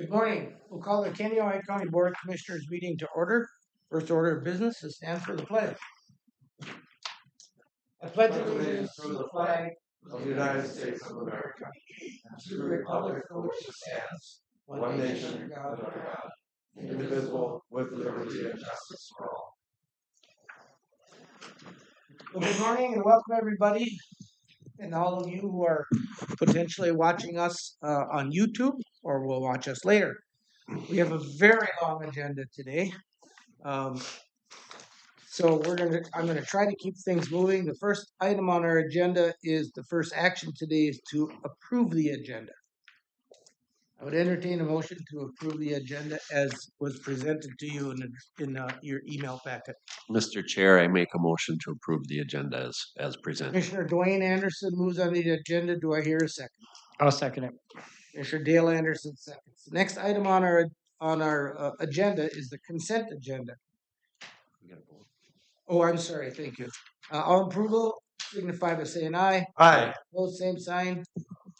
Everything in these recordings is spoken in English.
Good morning. We'll call the Kennewick County Board of Commissioners meeting to order. First order of business is stand for the pledge. I pledge allegiance to the flag of the United States of America and to the republic for which it stands, one nation under God, indivisible, with liberty and justice for all. Well, good morning and welcome everybody, and all of you who are potentially watching us on YouTube or will watch us later. We have a very long agenda today. So I'm gonna try to keep things moving. The first item on our agenda is the first action today is to approve the agenda. I would entertain a motion to approve the agenda as was presented to you in your email packet. Mr. Chair, I make a motion to approve the agenda as presented. Commissioner Dwayne Anderson moves on the agenda. Do I hear a second? I'll second it. Commissioner Dale Anderson seconds. The next item on our agenda is the consent agenda. Oh, I'm sorry. Thank you. All approval signify by saying aye. Aye. Opposed, same sign.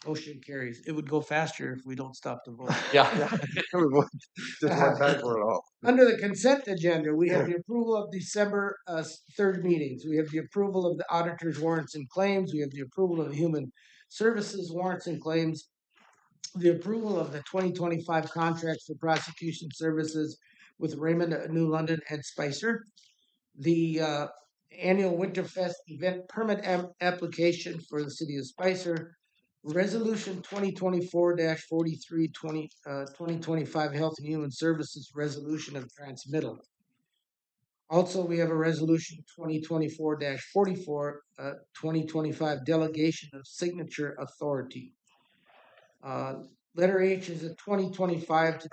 Motion carries. It would go faster if we don't stop the vote. Yeah. Just one time for it all. Under the consent agenda, we have the approval of December 3rd meetings. We have the approval of the auditor's warrants and claims. We have the approval of the human services warrants and claims. The approval of the 2025 contracts for prosecution services with Raymond, New London, and Spicer. The annual Winterfest event permit application for the city of Spicer. Resolution 2024-43 2025 Health and Human Services Resolution of Transmittal. Also, we have a resolution 2024-44 2025 Delegation of Signature Authority. Letter H is a 2025 to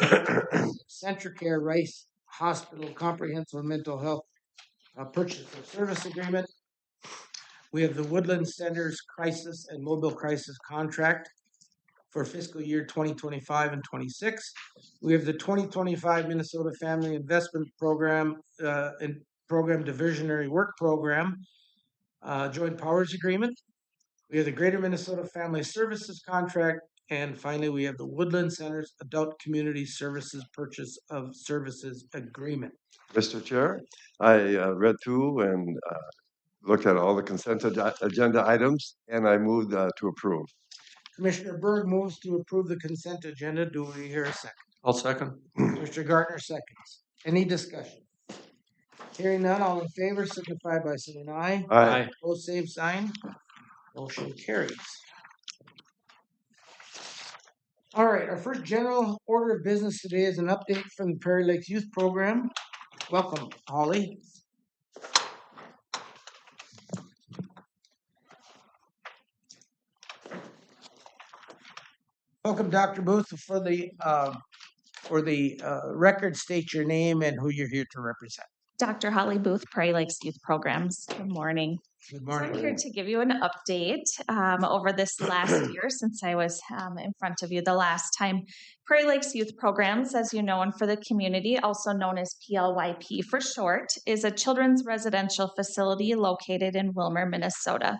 Centricare Rice Hospital Comprehensive Mental Health Purchase of Service Agreement. We have the Woodland Center's Crisis and Mobile Crisis Contract for fiscal year 2025 and 26. We have the 2025 Minnesota Family Investment Program and Program Diversionary Work Program Joint Powers Agreement. We have the Greater Minnesota Family Services Contract. And finally, we have the Woodland Center's Adult Community Services Purchase of Services Agreement. Mr. Chair, I read through and looked at all the consent agenda items, and I moved to approve. Commissioner Berg moves to approve the consent agenda. Do we hear a second? I'll second. Mr. Gardner seconds. Any discussion? Hearing none, all in favor signify by saying aye. Aye. Opposed, same sign. Motion carries. All right, our first general order of business today is an update from the Prairie Lakes Youth Program. Welcome, Holly. Welcome, Dr. Booth. For the record, state your name and who you're here to represent. Dr. Holly Booth, Prairie Lakes Youth Programs. Good morning. Good So morning. I'm here to give you an update over this last year since I was in front of you the last time. Prairie Lakes Youth Programs, as you know, and for the community, also known as PLYP for short, is a children's residential facility located in Willmar, Minnesota,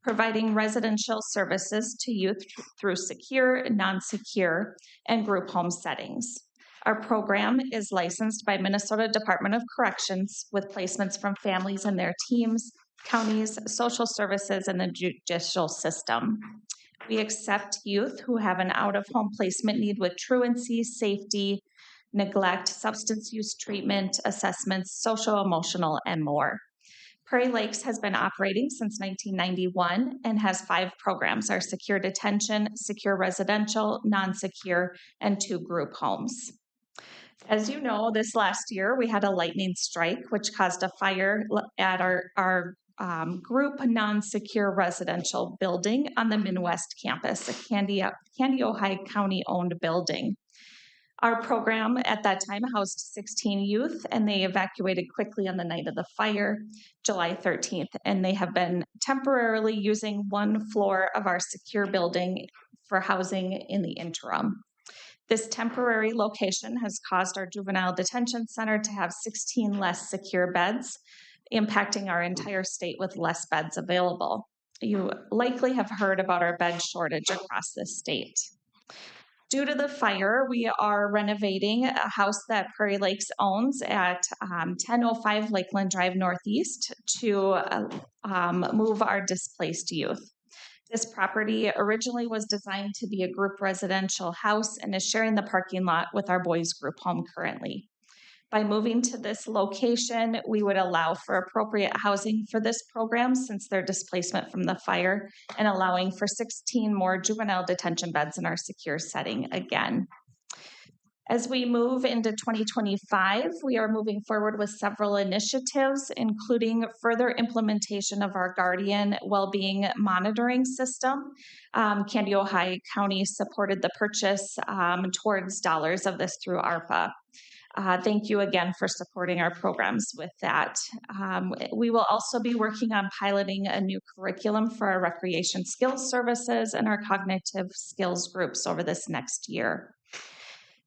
providing residential services to youth through secure, non-secure, and group home settings. Our program is licensed by Minnesota Department of Corrections with placements from families and their teams, counties, social services, and the judicial system. We accept youth who have an out-of-home placement need with truancy, safety, neglect, substance use treatment, assessments, social, emotional, and more. Prairie Lakes has been operating since 1991 and has 5 programs: our secure detention, secure residential, non-secure, and 2 group homes. As you know, this last year we had a lightning strike, which caused a fire at our group non-secure residential building on the Midwest campus, a Candy, Ohio County-owned building. Our program at that time housed 16 youth, and they evacuated quickly on the night of the fire, July 13th, and they have been temporarily using 1 floor of our secure building for housing in the interim. This temporary location has caused our juvenile detention center to have 16 less secure beds, impacting our entire state with less beds available. You likely have heard about our bed shortage across the state. Due to the fire, we are renovating a house that Prairie Lakes owns at 1005 Lakeland Drive Northeast to move our displaced youth. This property originally was designed to be a group residential house and is sharing the parking lot with our boys group home currently. By moving to this location, we would allow for appropriate housing for this program since their displacement from the fire and allowing for 16 more juvenile detention beds in our secure setting again. As we move into 2025, we are moving forward with several initiatives, including further implementation of our Guardian Wellbeing Monitoring System. Candy, Ohio County supported the purchase towards dollars of this through ARPA. Thank you again for supporting our programs with that. We will also be working on piloting a new curriculum for our recreation skills services and our cognitive skills groups over this next year.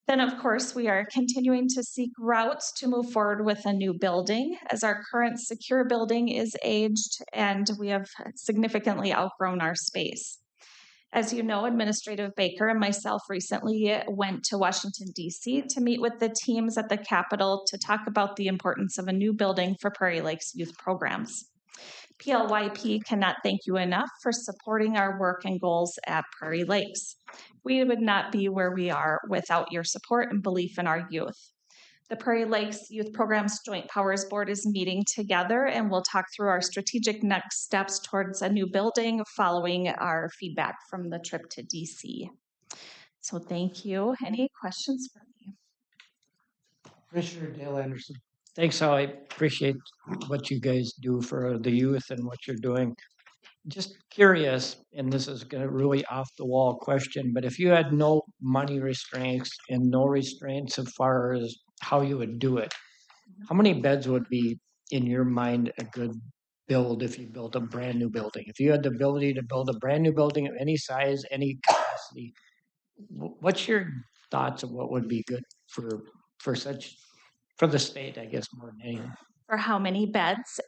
Then, of course, we are continuing to seek routes to move forward with a new building, as our current secure building is aged and we have significantly outgrown our space. As you know, Administrative Baker and myself recently went to Washington, D.C. to meet with the teams at the Capitol to talk about the importance of a new building for Prairie Lakes youth programs. PLYP cannot thank you enough for supporting our work and goals at Prairie Lakes. We would not be where we are without your support and belief in our youth. The Prairie Lakes Youth Programs Joint Powers Board is meeting together and we'll talk through our strategic next steps towards a new building following our feedback from the trip to DC. So thank you. Any questions for me? Commissioner Dale Anderson. Thanks, Al. I appreciate what you guys do for the youth and what you're doing. Just curious, and this is a really off the wall question, but if you had no money restraints and no restraints as far as how you would do it, how many beds would be, in your mind, a good build if you built a brand new building? If you had the ability to build a brand new building of any size, any capacity, what's your thoughts of what would be good for the state, I guess, more than anything? For how many beds?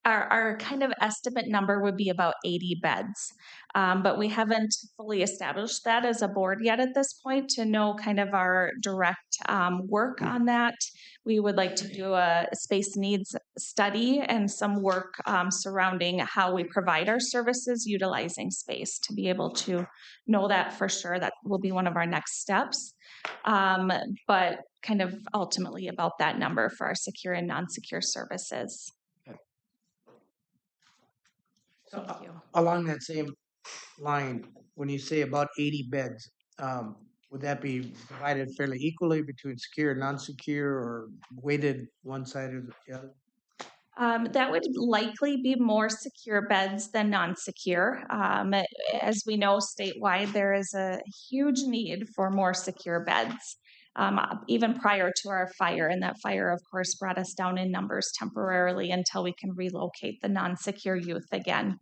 Our kind of estimate number would be about 80 beds, but we haven't fully established that as a board yet at this point to know kind of our direct work on that. We would like to do a space needs study and some work surrounding how we provide our services utilizing space to be able to know that for sure. That will be one of our next steps. But kind of ultimately about that number for our secure and non-secure services. So, Thank you. along that same line, when you say about 80 beds, would that be divided fairly equally between secure and non-secure or weighted one side or the other? That would likely be more secure beds than non-secure. As we know, statewide, there is a huge need for more secure beds. Even prior to our fire, and that fire, of course, brought us down in numbers temporarily until we can relocate the non-secure youth again.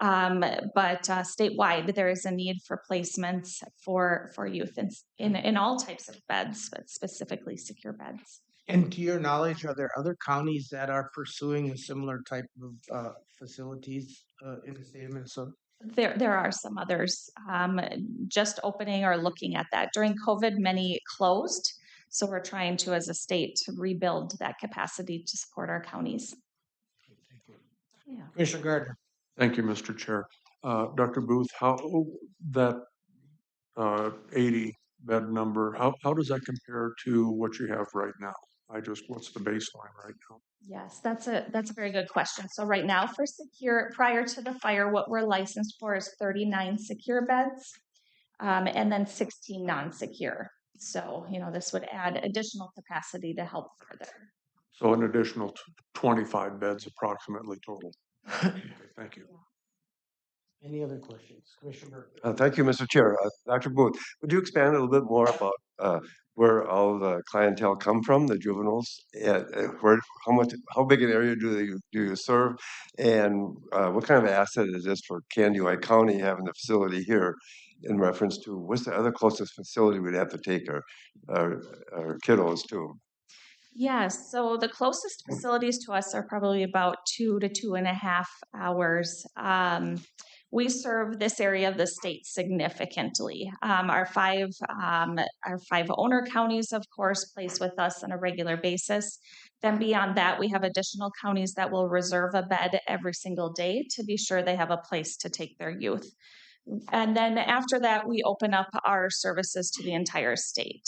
But statewide, there is a need for placements for youth in all types of beds, but specifically secure beds. And to your knowledge, are there other counties that are pursuing a similar type of facilities in the state of Minnesota? There are some others just opening or looking at that. During COVID, many closed. So we're trying to, as a state, to rebuild that capacity to support our counties. Yeah. Commissioner Gardner. Thank you, Mr. Chair. Dr. Booth, how that 80 bed number, how does that compare to what you have right now? What's the baseline right now? Yes, that's a very good question. So right now for secure, prior to the fire, what we're licensed for is 39 secure beds, and then 16 non-secure. So, this would add additional capacity to help further. So an additional 25 beds approximately total. Okay, thank you. Any other questions? Commissioner. Thank you, Mr. Chair. Dr. Booth, would you expand a little bit more about where all the clientele come from, the juveniles? How big an area do you serve? And what kind of asset is this for Candy, Ohio County having the facility here in reference to what's the other closest facility we'd have to take our kiddos to? Yes, so the closest facilities to us are probably about 2 to 2.5 hours. we serve this area of the state significantly. Our five owner counties, of course, place with us on a regular basis. Then beyond that, we have additional counties that will reserve a bed every single day to be sure they have a place to take their youth. And then after that, we open up our services to the entire state.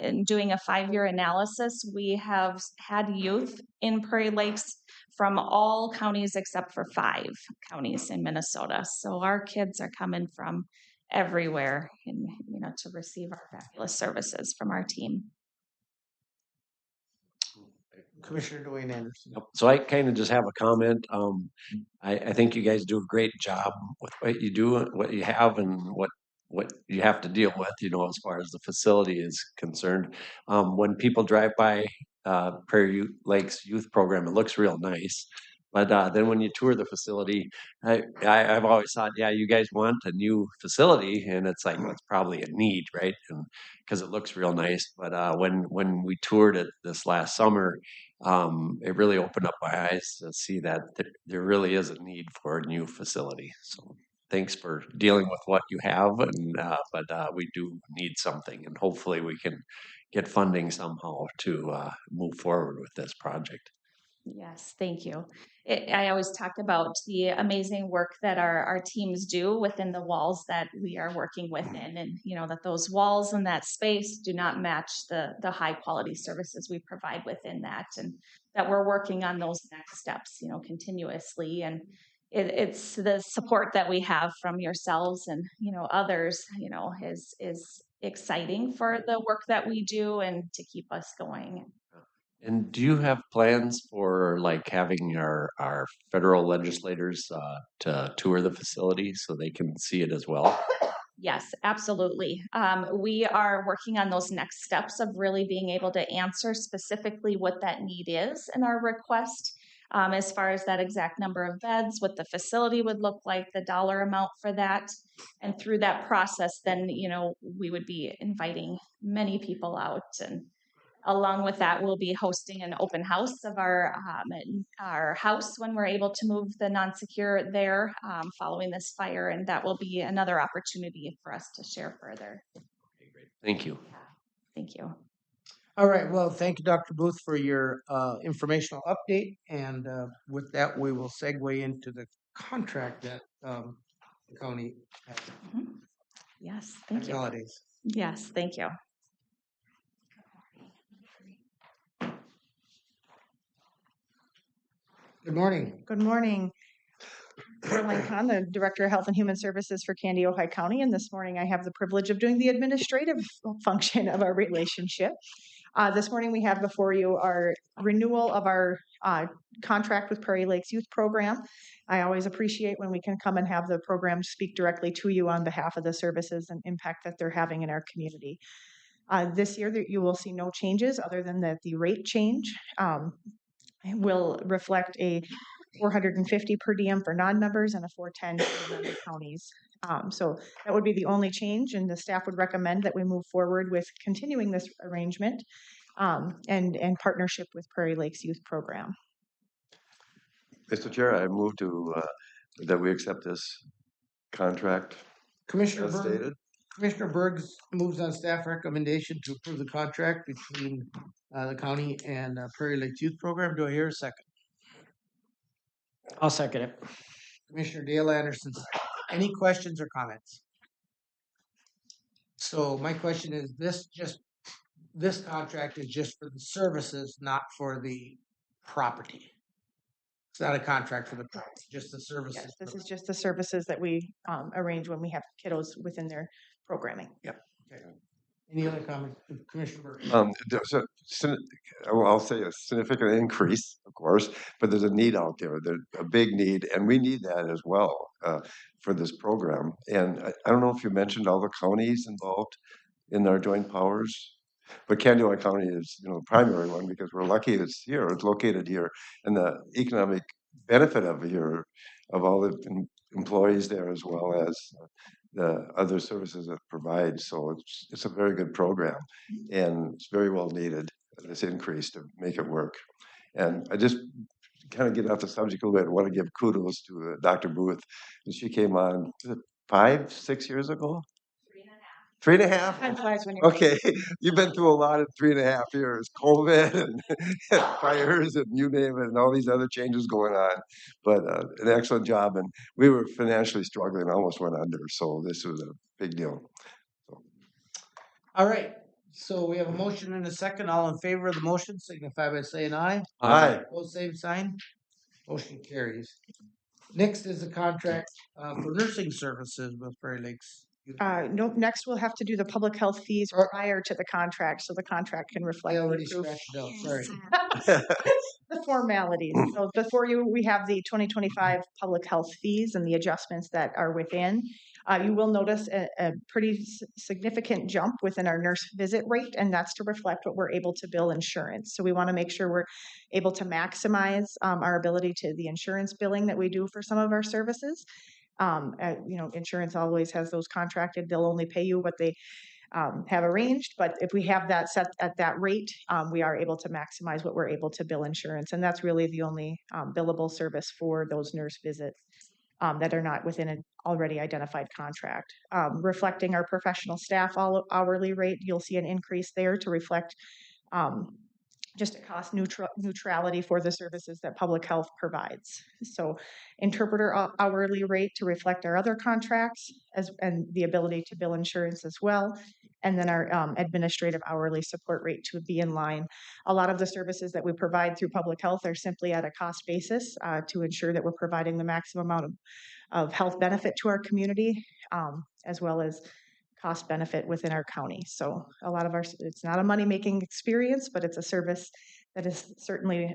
In doing a 5-year analysis, we have had youth in Prairie Lakes from all counties except for 5 counties in Minnesota. So our kids are coming from everywhere, and to receive our fabulous services from our team. Commissioner Dwayne Anderson. Yep. So I kind of just have a comment. I think you guys do a great job with what you do, what you have, and what you have to deal with, as far as the facility is concerned. When people drive by Prairie Lakes Youth Program, it looks real nice. But then when you tour the facility, I've always thought, yeah, you guys want a new facility, and it's like, well, it's probably a need, right? And because it looks real nice. But when we toured it this last summer, it really opened up my eyes to see that there really is a need for a new facility. So thanks for dealing with what you have, but we do need something, and hopefully we can get funding somehow to move forward with this project. Yes, thank you. I always talk about the amazing work that our teams do within the walls that we are working within, and that those walls and that space do not match the high quality services we provide within that, and that we're working on those next steps, continuously. And it's the support that we have from yourselves and others, is exciting for the work that we do and to keep us going. And do you have plans for like having our federal legislators to tour the facility so they can see it as well? Yes, absolutely. We are working on those next steps of really being able to answer specifically what that need is in our request, as far as that exact number of beds, what the facility would look like, the dollar amount for that. And through that process, then, we would be inviting many people out. And along with that, we'll be hosting an open house of our house when we're able to move the non-secure there following this fire, and that will be another opportunity for us to share further. Okay, great. Thank you. Thank you. All right, well, thank you, Dr. Booth, for your informational update. And with that, we will segue into the contract that the county has. Yes, thank Happy you. holidays. Yes, thank you. Good morning. Good morning. Caroline Kahn, the Director of Health and Human Services for Candy, Ojai County, and this morning I have the privilege of doing the administrative function of our relationship. This morning we have before you our renewal of our contract with Prairie Lakes Youth Program. I always appreciate when we can come and have the program speak directly to you on behalf of the services and impact that they're having in our community. This year you will see no changes other than that the rate change will reflect a $450 per diem for non-members and a $410 for member counties. So that would be the only change, and the staff would recommend that we move forward with continuing this arrangement and partnership with Prairie Lakes Youth Program. Mr. Chair, I move that we accept this contract Commissioner as Berg, stated. Commissioner Bergs moves on staff recommendation to approve the contract between the county and Prairie Lakes Youth Program. Do I hear a second? I'll second it. Commissioner Dale Anderson. Any questions or comments? So my question is, this contract is just for the services, not for the property. It's not a contract for the property, just the services. Yes, this is just the services that we arrange when we have kiddos within their programming. Okay. Any other comments, Commissioner Berg? I'll say a significant increase, of course, but there's a need out there, a big need, and we need that as well for this program. And I don't know if you mentioned all the counties involved in our joint powers, but Candy County is the primary one because we're lucky it's here, it's located here, and the economic benefit of all the employees there as well as the other services it provides. So it's a very good program, and it's very well needed, this increase to make it work. And I just kind of get off the subject a little bit, I want to give kudos to Dr. Booth. And she came on, was it 5, 6 years ago? 3.5? Time flies when you're Okay, you've been through a lot in 3.5 years, COVID and fires and you name it, and all these other changes going on. But an excellent job, and we were financially struggling, almost went under, so this was a big deal. All right, so we have a motion and a second. All in favor of the motion signify by saying aye. Aye. Opposed, same sign. Motion carries. Next is a contract for nursing services with Prairie Lakes. No, next we'll have to do the public health fees Or- prior to the contract, so the contract can reflect I the already approved scratched it out, sorry. the formalities. So before you, we have the 2025 public health fees and the adjustments that are within. You will notice a pretty significant jump within our nurse visit rate, and that's to reflect what we're able to bill insurance. So we want to make sure we're able to maximize our ability to the insurance billing that we do for some of our services. Insurance always has those contracted, they'll only pay you what they have arranged, but if we have that set at that rate, we are able to maximize what we're able to bill insurance, and that's really the only billable service for those nurse visits that are not within an already identified contract. Reflecting our professional staff hourly rate, you'll see an increase there to reflect just a cost neutrality for the services that public health provides. So interpreter hourly rate to reflect our other contracts and the ability to bill insurance as well. And then our administrative hourly support rate to be in line. A lot of the services that we provide through public health are simply at a cost basis to ensure that we're providing the maximum amount of health benefit to our community, as well as cost benefit within our county. So a lot of it's not a money-making experience, but it's a service that is certainly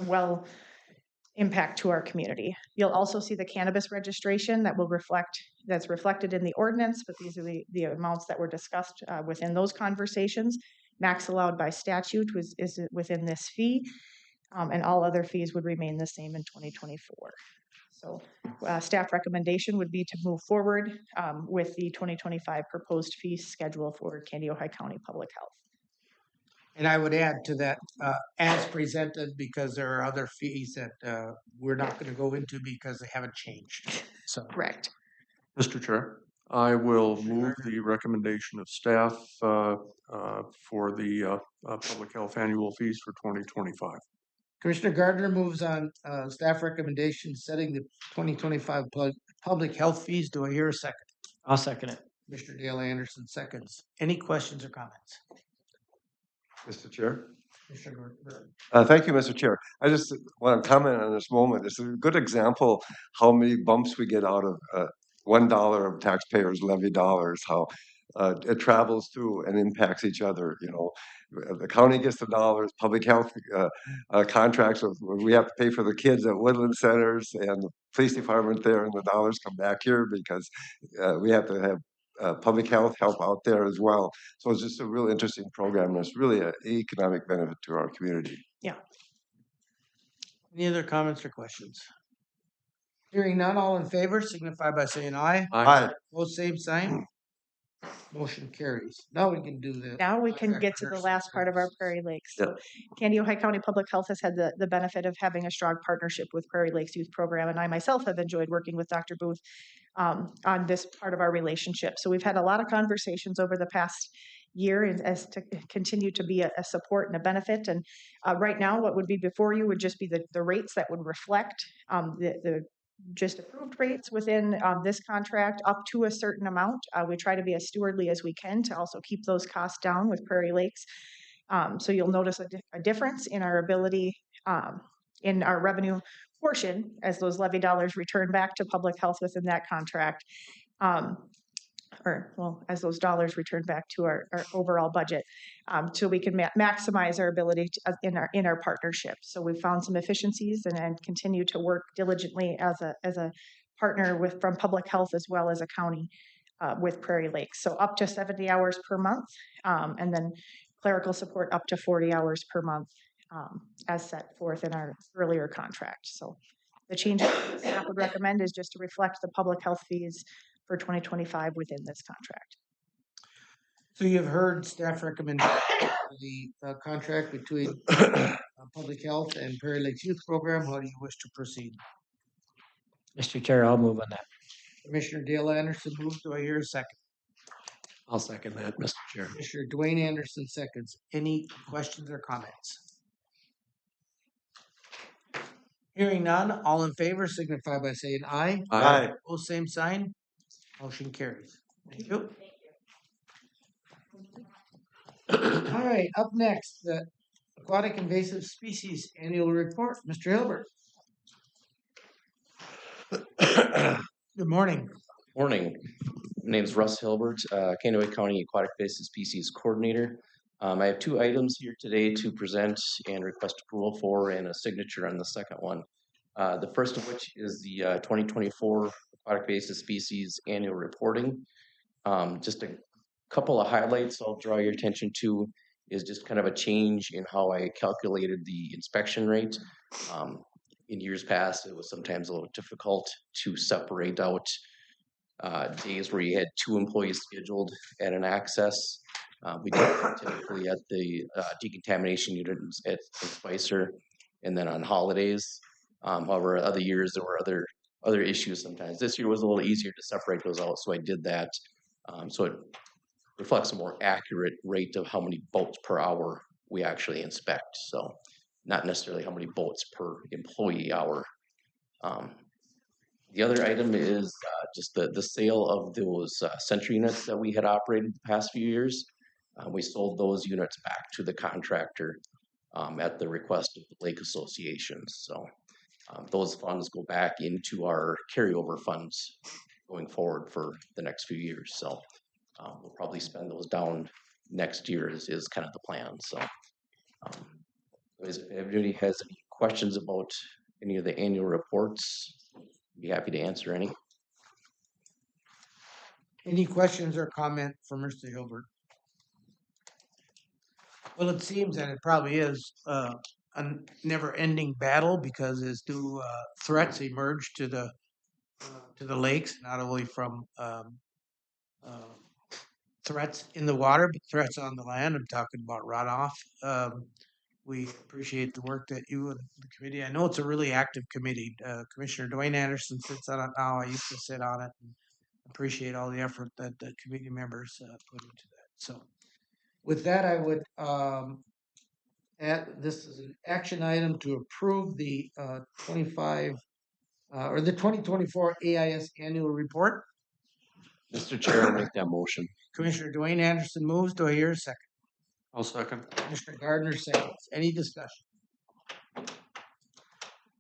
well impact to our community. You'll also see the cannabis registration that's reflected in the ordinance, but these are the amounts that were discussed within those conversations. Max allowed by statute is within this fee, and all other fees would remain the same in 2024. So staff recommendation would be to move forward with the 2025 proposed fee schedule for Candy Ojai County Public Health. And I would add to that, as presented, because there are other fees that we're not going to go into because they haven't changed. So Correct. Mr. Chair, I will move the recommendation of staff for the public health annual fees for 2025. Commissioner Gardner moves on staff recommendation setting the 2025 public health fees. Do I hear a second? I'll second it. Commissioner Dale Anderson seconds. Any questions or comments? Mr. Chair. Commissioner Gardner. Thank you, Mr. Chair. I just want to comment on this moment. It's a good example how many bumps we get out of $1 of taxpayers' levy dollars, how it travels through and impacts each other. You know, the county gets the dollars, public health contracts, we have to pay for the kids at Woodland Centers and the police department there, and the dollars come back here because we have to have public health help out there as well. So it's just a real interesting program. And it's really an economic benefit to our community. Yeah. Any other comments or questions? Hearing none, all in favor signify by saying aye. Aye. Both same sign. Motion carries. Now we can do the. Now we can contract get to the nurse last part of our services. Prairie Lakes. So Candy Ojai County Public Health has had the benefit of having a strong partnership with Prairie Lakes Youth Program, and I myself have enjoyed working with Dr. Booth on this part of our relationship. So we've had a lot of conversations over the past year as to continue to be a support and a benefit. And right now, what would be before you would just be the rates that would reflect the just approved rates within this contract up to a certain amount. We try to be as stewardly as we can to also keep those costs down with Prairie Lakes. So you'll notice a difference in our ability in our revenue portion as those levy dollars return back to public health within that contract. As those dollars return back to our overall budget, so we can maximize our ability in our partnership. So we've found some efficiencies and continue to work diligently as a partner from public health as well as a county with Prairie Lakes. So up to 70 hours per month, and then clerical support up to 40 hours per month, as set forth in our earlier contract. So the change that staff would recommend is just to reflect the public health fees for 2025 within this contract. So you've heard staff recommend the contract between Public Health and Prairie Lakes Youth Program. How do you wish to proceed? Mr. Chair, I'll move on that. Commissioner Dale Anderson moves. Do I hear a second? I'll second that, Mr. Chair. Commissioner Dwayne Anderson seconds. Any questions or comments? Hearing none, all in favor signify by saying aye. Aye. Opposed, same sign. Motion carries. Thank you. All right, up next, the Aquatic Invasive Species Annual Report. Mr. Hilbert. Good morning. Morning. My name is Russ Hilbert, Kahnawake County Aquatic Invasive Species Coordinator. I have two items here today to present and request approval for and a signature on the second one. The first of which is the 2024 Aquatic Invasive Species Annual Reporting. Just a couple of highlights I'll draw your attention to is just kind of a change in how I calculated the inspection rate. In years past, it was sometimes a little difficult to separate out days where you had 2 employees scheduled at an access. We did that typically at the decontamination units at Spicer, and then on holidays. However, other years there were other issues sometimes. This year was a little easier to separate those out, so I did that. So it reflects a more accurate rate of how many boats per hour we actually inspect. So not necessarily how many boats per employee hour. The other item is just the sale of those sentry units that we had operated the past few years. We sold those units back to the contractor at the request of the lake associations. So those funds go back into our carryover funds going forward for the next few years. So we'll probably spend those down next year is kind of the plan. So if anybody has any questions about any of the annual reports, I'd be happy to answer any. Any questions or comment for Mr. Hilbert? Well, it seems that it probably is a never-ending battle because as new threats emerge to the lakes, not only from threats in the water, but threats on the land. I'm talking about runoff. We appreciate the work that you and the committee. I know it's a really active committee. Commissioner Dwayne Anderson sits on it now. I used to sit on it. And appreciate all the effort that the committee members put into that. So, with that, I would add this is an action item to approve the 2024 AIS annual report. Mr. Chair, I'll make that motion. Commissioner Dwayne Anderson moves. Do I hear a second? I'll second. Commissioner Gardner seconds. Any discussion?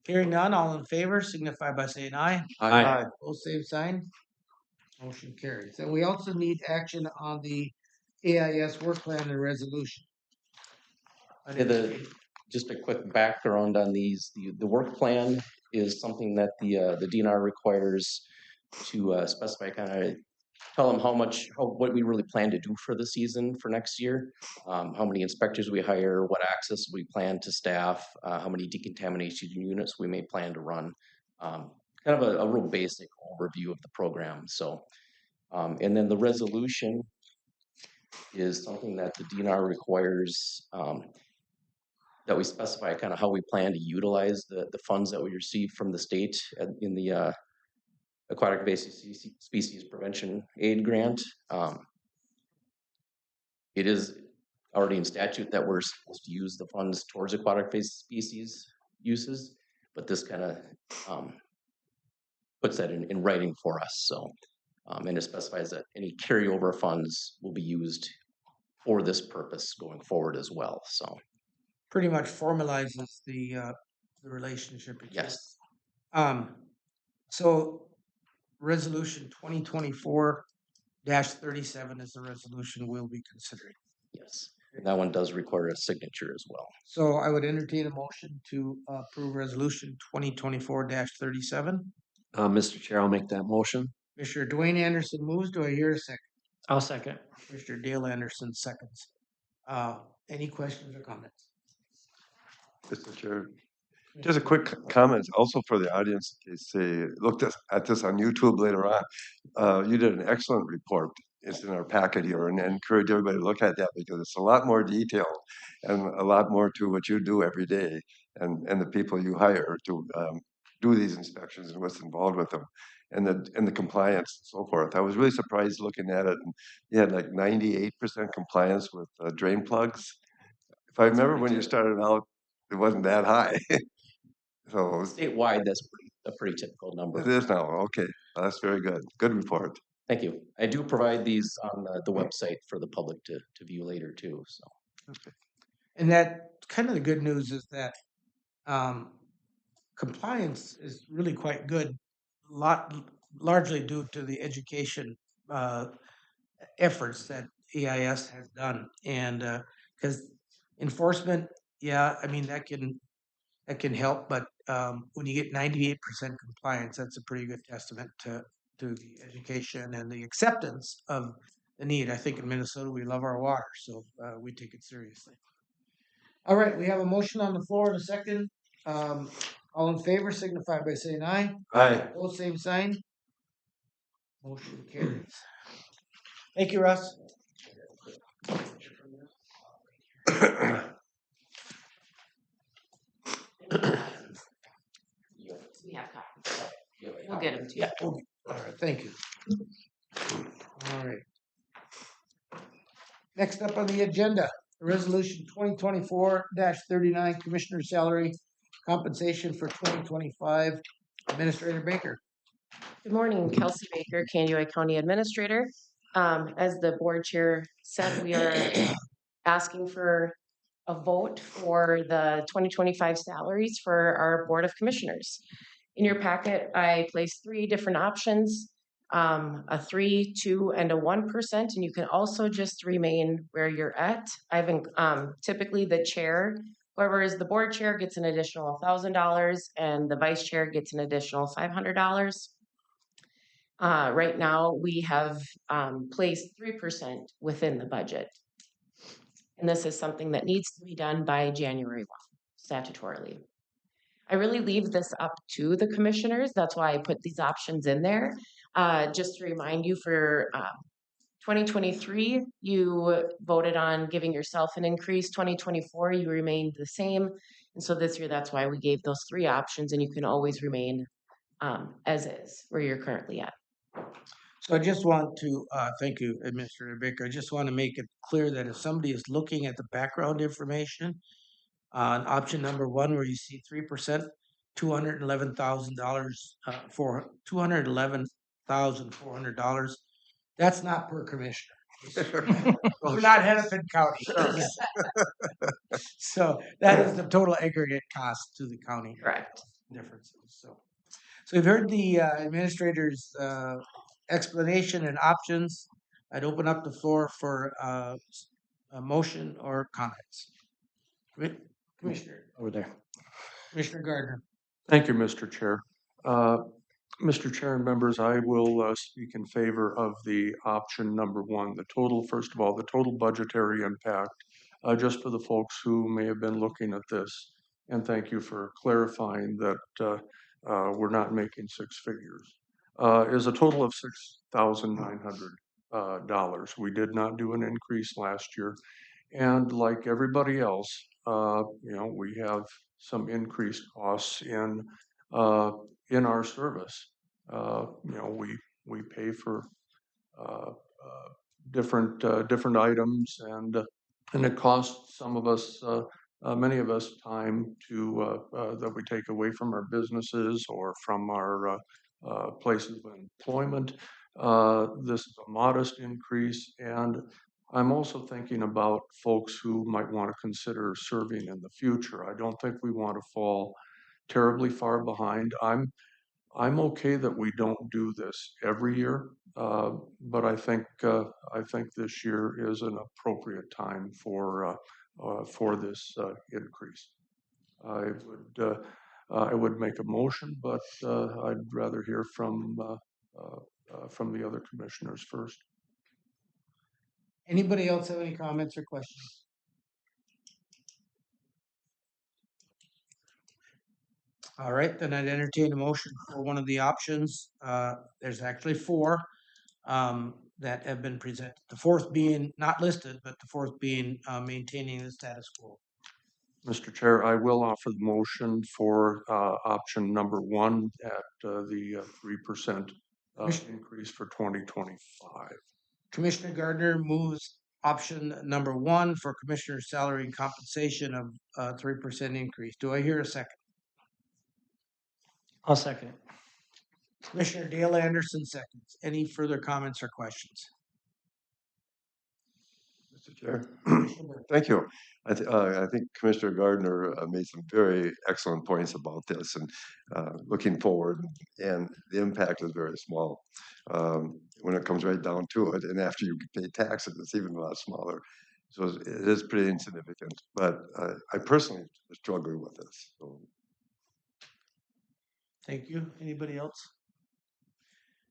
Hearing none, all in favor signify by saying aye. Aye. Opposed, same sign. Motion carries. And we also need action on the AIS work plan and resolution. Just a quick background on these. The work plan is something that the DNR requires to specify, kind of tell them what we really plan to do for the season for next year, how many inspectors we hire, what access we plan to staff, how many decontamination units we may plan to run. Kind of a real basic overview of the program. So, and then the resolution is something that the DNR requires that we specify kind of how we plan to utilize the funds that we receive from the state in the Aquatic Invasive Species Prevention Aid Grant. It is already in statute that we're supposed to use the funds towards aquatic invasive species uses, but this kind of puts that in writing for us. So, and it specifies that any carryover funds will be used for this purpose going forward as well. So, Pretty much formalizes the relationship. yes. So resolution 2024-37 is the resolution we'll be considering. Yes, and that one does require a signature as well. So I would entertain a motion to approve resolution 2024-37. Mr. Chair, I'll make that motion. Commissioner Dwayne Anderson moves. Do I hear a second? I'll second. Commissioner Dale Anderson seconds. Any questions or comments? Mr. Chair, just a quick comment also for the audience in case they looked at this on YouTube later on. You did an excellent report. it's in our packet here, and encourage everybody to look at that because it's a lot more detailed and a lot more to what you do every day and the people you hire to do these inspections and what's involved with them and the compliance and so forth. I was really surprised looking at it, and you had like 98% compliance with drain plugs. If I remember when you started out, it wasn't that high. So Statewide, that's a pretty typical it number. is now. Okay, that's very good. Good report. Thank you. I do provide these on the website for the public to view later too, so. And that kind of the good news is that compliance is really quite good, largely due to the education efforts that EIS has done. And because enforcement, yeah, I mean that can help, but when you get 98% compliance, that's a pretty good testament to the education and the acceptance of the need. I think in Minnesota we love our water, so we take it seriously. All right, we have a motion on the floor in a second. All in favor signify by saying aye. Aye. All same sign. Motion carries. Thank you, Russ. We have copies. We'll get them to you. Yeah. Okay. All right. Thank you. All right. Next up on the agenda, Resolution 2024-39, Commissioner Salary Compensation for 2025. Administrator Baker. Good morning, Kelsey Baker, Candioi County Administrator. As the board chair said, we are asking for a vote for the 2025 salaries for our Board of Commissioners. In your packet, I placed 3 different options, a 3, 2, and a 1%, and you can also just remain where you're at. I've typically the chair, whoever is the board chair, gets an additional $1,000, and the vice chair gets an additional $500. Right now, we have placed 3% within the budget. And this is something that needs to be done by January 1, statutorily. I really leave this up to the commissioners. That's why I put these options in there. Just to remind you, for 2023, you voted on giving yourself an increase. 2024, you remained the same. And so this year, that's why we gave those 3 options, and you can always remain as is, where you're currently at. So I just want to thank you, Administrator Baker. I just want to make it clear that if somebody is looking at the background information on option number 1, where you see 3%, $211,000 for $211,400, that's not per commissioner. We're not Hennepin County. So that is the total aggregate cost to the county. Correct. Differences. So you've heard the administrator's explanation and options. I'd open up the floor for a motion or comments. Commissioner Over there. Commissioner Gardner. Thank you, Mr. Chair. Mr. Chair and members, I will speak in favor of the option number 1, the total, first of all, the total budgetary impact, just for the folks who may have been looking at this. And thank you for clarifying that we're not making 6 figures. Is a total of $6,900. We did not do an increase last year. And like everybody else, we have some increased costs in our service. We pay for different items, and it costs some of us, many of us, time to that we take away from our businesses or from our places of employment. This is a modest increase, and I'm also thinking about folks who might want to consider serving in the future. I don't think we want to fall terribly far behind. I'm okay that we don't do this every year, but I think this year is an appropriate time for this increase. I would make a motion, but I'd rather hear from the other commissioners first. Anybody else have any comments or questions? All right, then I'd entertain a motion for one of the options. There's actually 4. that have been presented. The fourth being not listed, but the fourth being maintaining the status quo. Mr. Chair, I will offer the motion for option number one at the 3% increase for 2025. Commissioner Gardner moves option number one for commissioner salary and compensation of 3% increase. Do I hear a second? I'll second it. Commissioner Dale Anderson seconds. Any further comments or questions? Mr. Chair. Thank you. I think Commissioner Gardner made some very excellent points about this and looking forward, and the impact is very small when it comes right down to it. And after you pay taxes, it's even a lot smaller. So it is pretty insignificant. But I personally struggle with this. So. Thank you. Anybody else?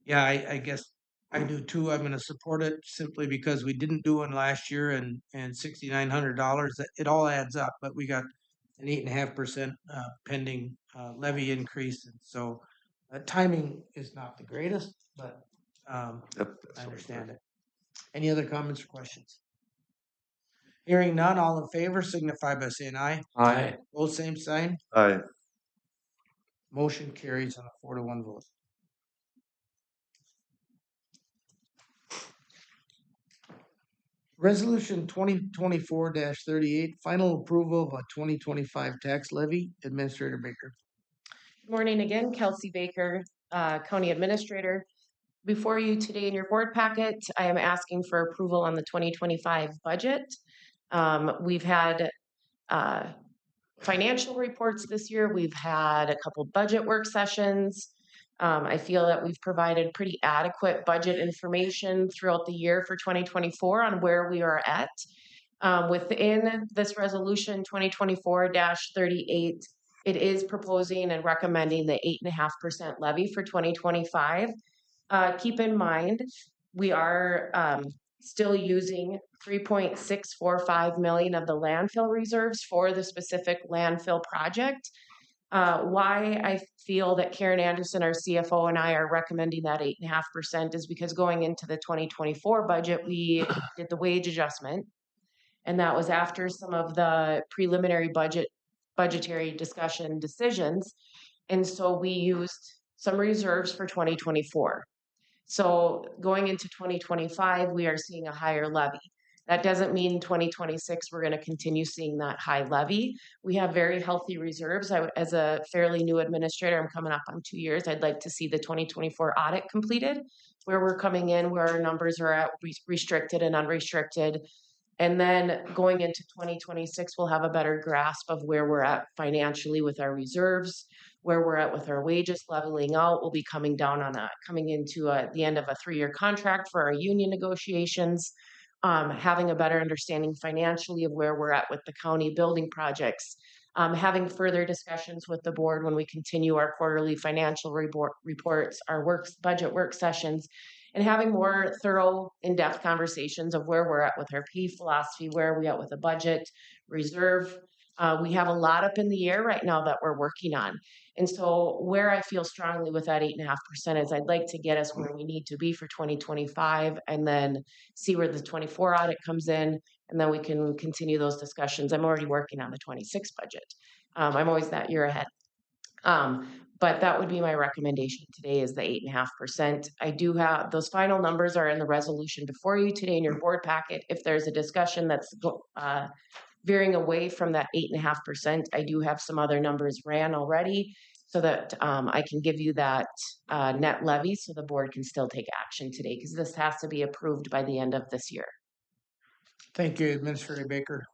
Yeah, I guess I do too. I'm going to support it simply because we didn't do one last year and $6,900. It all adds up, but we got an 8.5% pending levy increase, and so timing is not the greatest, but I understand it. Any other comments or questions? Hearing none, all in favor signify by saying aye. Aye. Both same sign. Aye. Motion carries on a 4-1 vote. Resolution 2024-38, final approval of a 2025 tax levy. Administrator Baker. Good morning again, Kelsey Baker, County Administrator. Before you today in your board packet, I am asking for approval on the 2025 budget. We've had financial reports this year. We've had a couple budget work sessions. I feel that we've provided pretty adequate budget information throughout the year for 2024 on where we are at. Within this resolution 2024-38, it is proposing and recommending the 8.5% levy for 2025. Keep in mind, we are still using 3.645 million of the landfill reserves for the specific landfill project. Why I feel that Karen Anderson, our CFO, and I are recommending that 8.5% is because going into the 2024 budget, we did the wage adjustment, and that was after some of the preliminary budgetary discussion decisions, and so we used some reserves for 2024. So going into 2025, we are seeing a higher levy. That doesn't mean 2026 we're going to continue seeing that high levy. We have very healthy reserves. As a fairly new administrator, I'm coming up on 2 years. I'd like to see the 2024 audit completed, where we're coming in, where our numbers are at restricted and unrestricted. And then going into 2026, we'll have a better grasp of where we're at financially with our reserves, where we're at with our wages leveling out. We'll be coming down on that, coming into the end of a 3-year contract for our union negotiations. Having a better understanding financially of where we're at with the county building projects, having further discussions with the board when we continue our quarterly financial reports, our budget work sessions, and having more thorough, in-depth conversations of where we're at with our P philosophy, where are we at with the budget, reserve. We have a lot up in the air right now that we're working on. And so where I feel strongly with that 8.5% is I'd like to get us where we need to be for 2025 and then see where the 24 audit comes in, and then we can continue those discussions. I'm already working on the 26 budget. I'm always that year ahead. But that would be my recommendation today is the 8.5%. I do have those final numbers are in the resolution before you today in your board packet. If there's a discussion that's veering away from that 8.5%, I do have some other numbers ran already so that I can give you that net levy so the board can still take action today because this has to be approved by the end of this year. Thank you, Administrator Baker.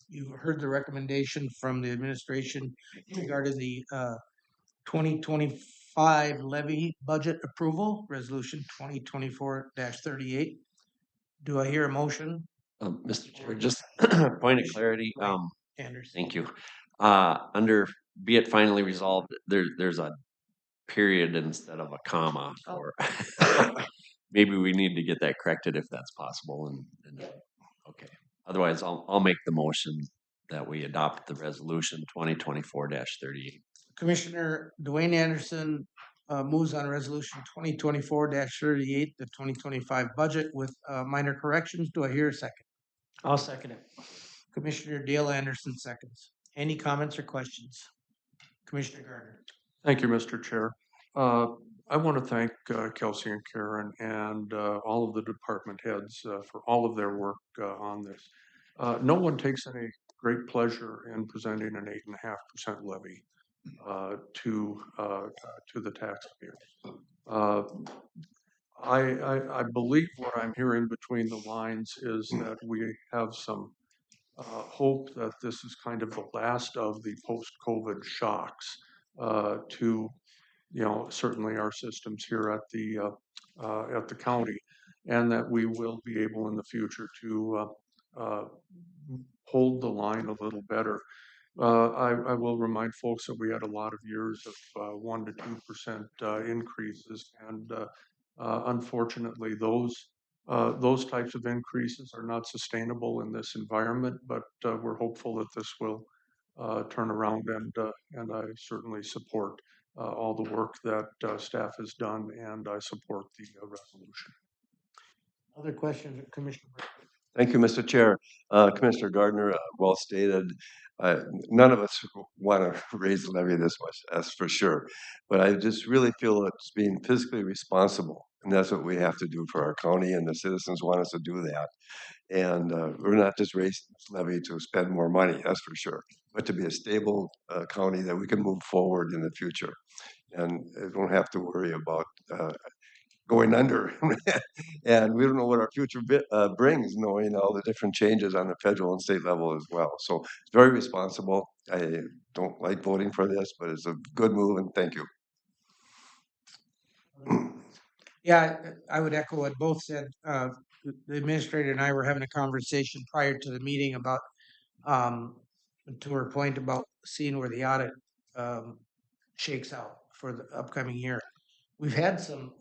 You heard the recommendation from the administration regarding the 2025 levy budget approval, resolution 2024-38. Do I hear a motion? Mr. Chair, just point of clarity. Anderson. Thank you. Under be it finally resolved, there's a period instead of a comma. Or maybe we need to get that corrected if that's possible. And okay. Otherwise, I'll make the motion that we adopt the resolution 2024-38. Commissioner Dwayne Anderson moves on resolution 2024-38, the 2025 budget with minor corrections. Do I hear a second? I'll second it. Commissioner Dale Anderson seconds. Any comments or questions? Commissioner Gardner. Thank you, Mr. Chair. I want to thank Kelsey and Karen and all of the department heads for all of their work on this. No one takes any great pleasure in presenting an 8.5% levy to the taxpayers. I believe what I'm hearing between the lines is that we have some hope that this is kind of the last of the post-COVID shocks to, certainly our systems here at the county, and that we will be able in the future to hold the line a little better. I will remind folks that we had a lot of years of 1 to 2% increases, and unfortunately, those types of increases are not sustainable in this environment. But we're hopeful that this will turn around, and I certainly support all the work that staff has done, and I support the resolution. Other questions, Commissioner? Thank you, Mr. Chair. Commissioner Gardner, well stated. None of us want to raise the levy this much, that's for sure. But I just really feel it's being fiscally responsible. And that's what we have to do for our county, and the citizens want us to do that. And we're not just raising this levy to spend more money, that's for sure, but to be a stable county that we can move forward in the future. And don't have to worry about going under. And we don't know what our future brings, knowing all the different changes on the federal and state level as well. So it's very responsible. I don't like voting for this, but it's a good move, and thank you. Yeah, I would echo what both said. The administrator and I were having a conversation prior to the meeting about, to her point about seeing where the audit shakes out for the upcoming year. We've had some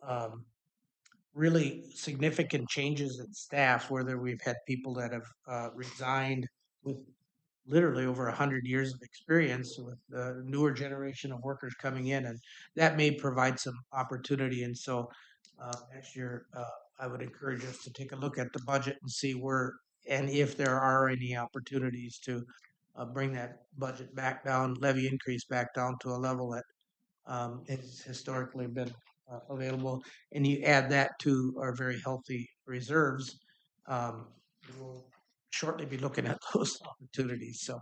really significant changes in staff, whether we've had people that have resigned with literally over 100 years of experience, with the newer generation of workers coming in, and that may provide some opportunity. And so next year, I would encourage us to take a look at the budget and see where and if there are any opportunities to bring that budget back down, levy increase back down to a level that has historically been available. And you add that to our very healthy reserves, we'll shortly be looking at those opportunities. So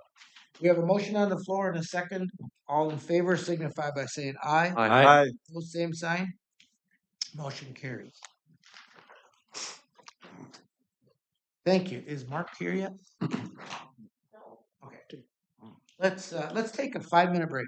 we have a motion on the floor and a second. All in favor signify by saying aye. Aye. Opposed, same sign. Motion carries. Thank you. Is Mark here yet? Okay. Let's take a 5-minute break.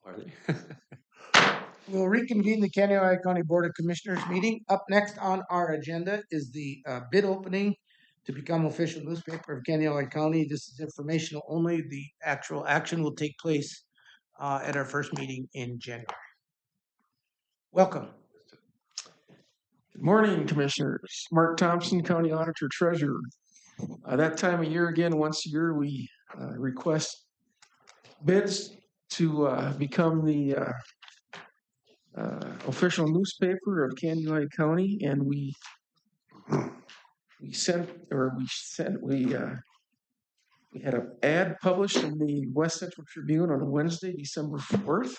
Are they? We'll reconvene the Kanawha County Board of Commissioners meeting. Up next on our agenda is the bid opening to become official newspaper of Kanawha County. This is informational only. The actual action will take place at our first meeting in January. Welcome. Good morning, Commissioners. Mark Thompson, County Auditor Treasurer. That time of year, again, once a year, we request bids to become the official newspaper of Kanawha County, and we had an ad published in the West Central Tribune on Wednesday, December 4th,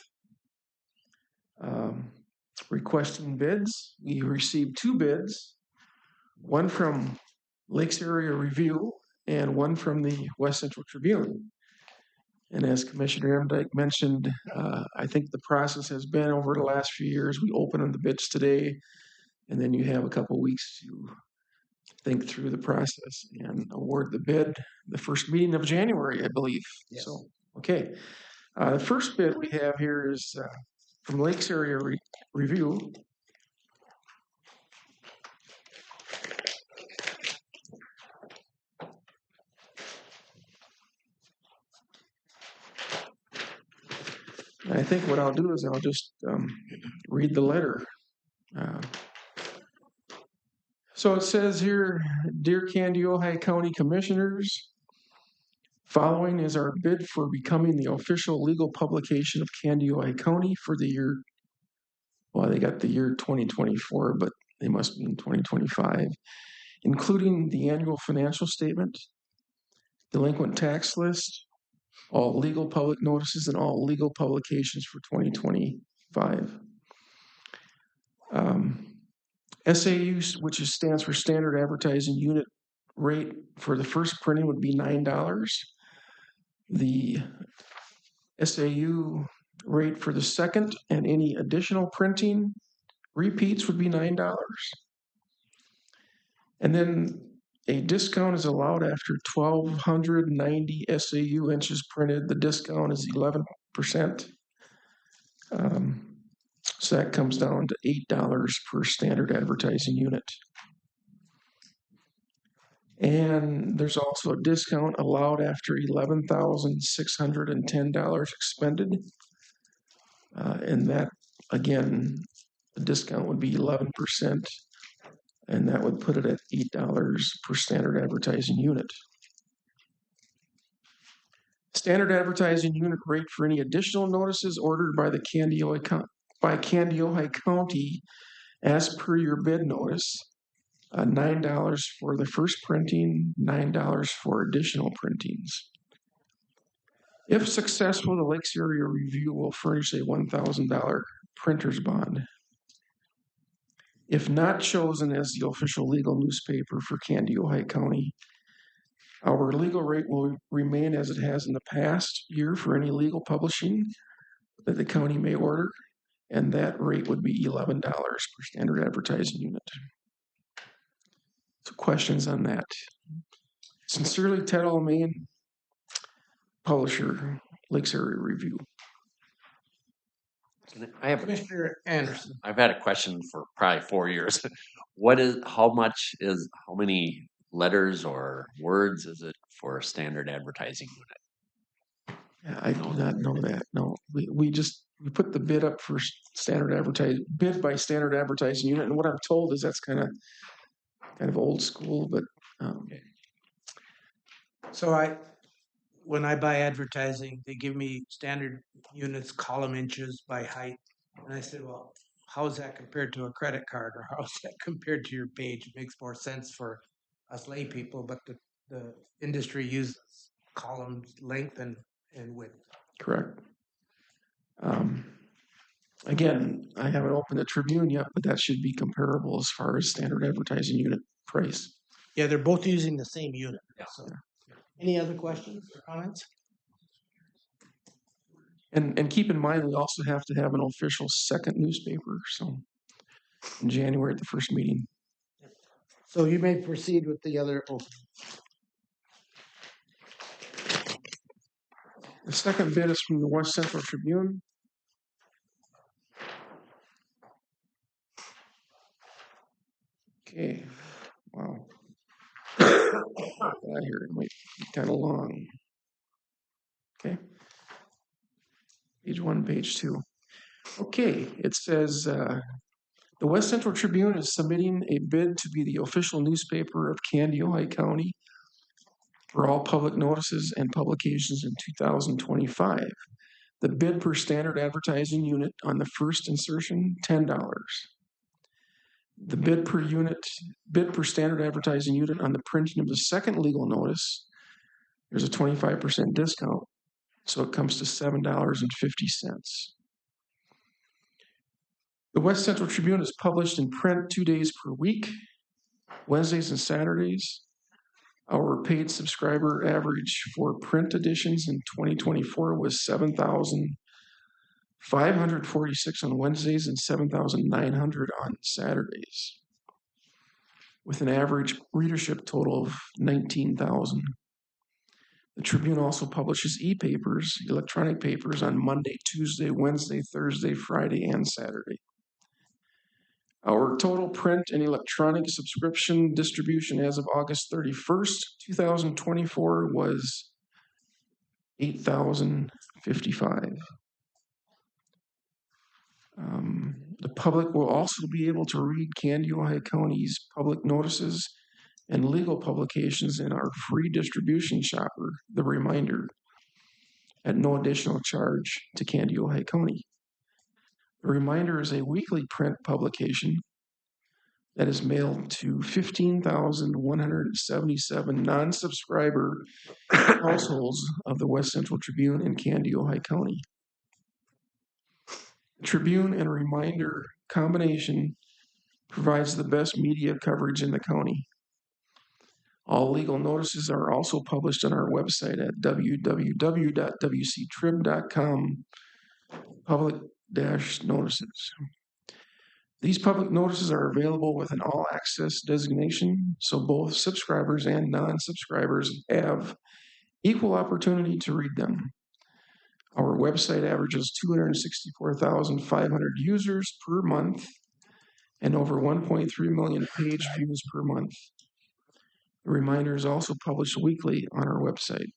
requesting bids. We received 2 bids, one from Lakes Area Review and one from the West Central Tribune. And as Commissioner Emdike mentioned, I think the process has been over the last few years. We open the bids today, and then you have a couple weeks to think through the process and award the bid the first meeting of January, I believe. Yes. So, okay. The first bid we have here is from Lakes Area Review. And I think what I'll do is I'll just read the letter. So it says here, Dear Kanawha County Commissioners, following is our bid for becoming the official legal publication of Kanawha County for the year, well, they got the year 2024, but they must mean 2025, including the annual financial statement, delinquent tax list, all legal public notices, and all legal publications for 2025. SAU, which stands for Standard Advertising Unit rate for the first printing would be $9. The SAU rate for the second and any additional printing repeats would be $9. And then a discount is allowed after 1,290 SAU inches printed. The discount is 11%. So that comes down to $8 per standard advertising unit. And there's also a discount allowed after $11,610 expended. And that, again, the discount would be 11%. And that would put it at $8 per standard advertising unit. Standard advertising unit rate for any additional notices ordered by the Kanawha County as per your bid notice, $9 for the first printing, $9 for additional printings. If successful, the Lakes Area Review will furnish a $1,000 printer's bond. If not chosen as the official legal newspaper for Kanawha County, our legal rate will remain as it has in the past year for any legal publishing that the county may order, and that rate would be $11 per standard advertising unit. So questions on that? Sincerely, Ted Almain, publisher, Lakes Area Review. I have Commissioner Anderson. I've had a question for probably 4 years. How many letters or words is it for a standard advertising unit? Yeah, I do not know that. No, we put the bid up for standard advertising, bid by standard advertising unit. And what I'm told is that's kind of old school, but So when I buy advertising, they give me standard units, column inches by height. And I said, well, how is that compared to a credit card, or how is that compared to your page? It makes more sense for us lay people, but the industry uses columns length and width. correct. Again, I haven't opened the Tribune yet, but that should be comparable as far as standard advertising unit price. Yeah, they're both using the same unit. Yeah. So. Any other questions or comments? And keep in mind, we also have to have an official second newspaper. So in January at the first meeting. So you may proceed with the other opening. The second bid is from the West Central Tribune. Okay, wow. Here, it might be kind of long. Okay. Page 1, page 2. Okay, it says, the West Central Tribune is submitting a bid to be the official newspaper of Candy, Ojai County for all public notices and publications in 2025. The bid per standard advertising unit on the first insertion, $10. The bid per standard advertising unit on the printing of the second legal notice, there's a 25% discount, so it comes to $7.50. The West Central Tribune is published in print 2 days per week, Wednesdays and Saturdays. Our paid subscriber average for print editions in 2024 was 7,546 on Wednesdays and 7,900 on Saturdays, with an average readership total of 19,000. The Tribune also publishes e-papers, electronic papers, on Monday, Tuesday, Wednesday, Thursday, Friday, and Saturday. Our total print and electronic subscription distribution as of August 31st, 2024 was 8,055. The public will also be able to read Candy, Ojai County's public notices and legal publications in our free distribution shopper, The Reminder, at no additional charge to Candy, Ojai County. The Reminder is a weekly print publication that is mailed to 15,177 non-subscriber households of the West Central Tribune in Candy, Ojai County. The Tribune and Reminder combination provides the best media coverage in the county. All legal notices are also published on our website at www.wctrib.com, public-notices. These public notices are available with an all-access designation, so both subscribers and non-subscribers have equal opportunity to read them. Our website averages 264,500 users per month and over 1.3 million page views per month. The Reminder is also published weekly on our website.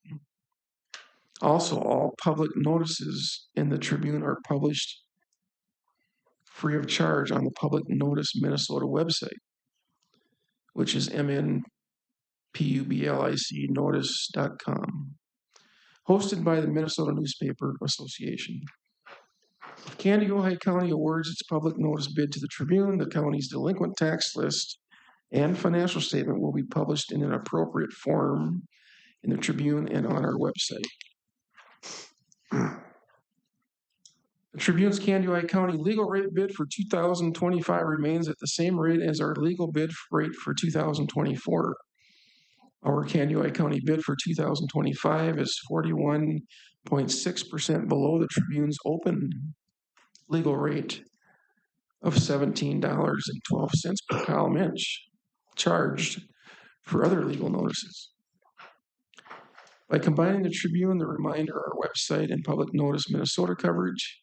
Also, all public notices in the Tribune are published free of charge on the Public Notice Minnesota website, which is mnpublicnotice.com, hosted by the Minnesota Newspaper Association. If Candy, Ojai County awards its public notice bid to the Tribune, the county's delinquent tax list and financial statement will be published in an appropriate form in the Tribune and on our website. The Tribune's Candy, Ojai County legal rate bid for 2025 remains at the same rate as our legal bid rate for 2024. Our Candy, Ojai County bid for 2025 is 41.6% below the Tribune's open legal rate of $17.12 per column inch charged for other legal notices. By combining the Tribune, the Reminder, our website, and Public Notice Minnesota coverage,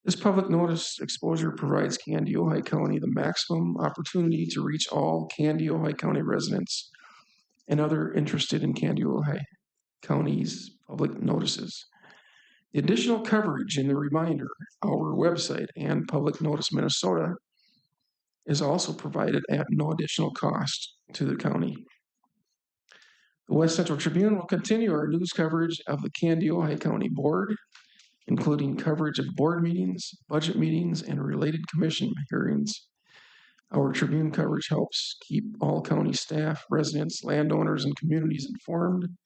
this public notice exposure provides Candy, Ojai County the maximum opportunity to reach all Candy, Ojai County residents and other interested in Candy, Ojai County's public notices. The additional coverage in the Reminder, our website, and Public Notice Minnesota is also provided at no additional cost to the county. The West Central Tribune will continue our news coverage of the Candy, Ojai County Board, including coverage of board meetings, budget meetings, and related commission hearings. Our Tribune coverage helps keep all county staff, residents, landowners, and communities informed.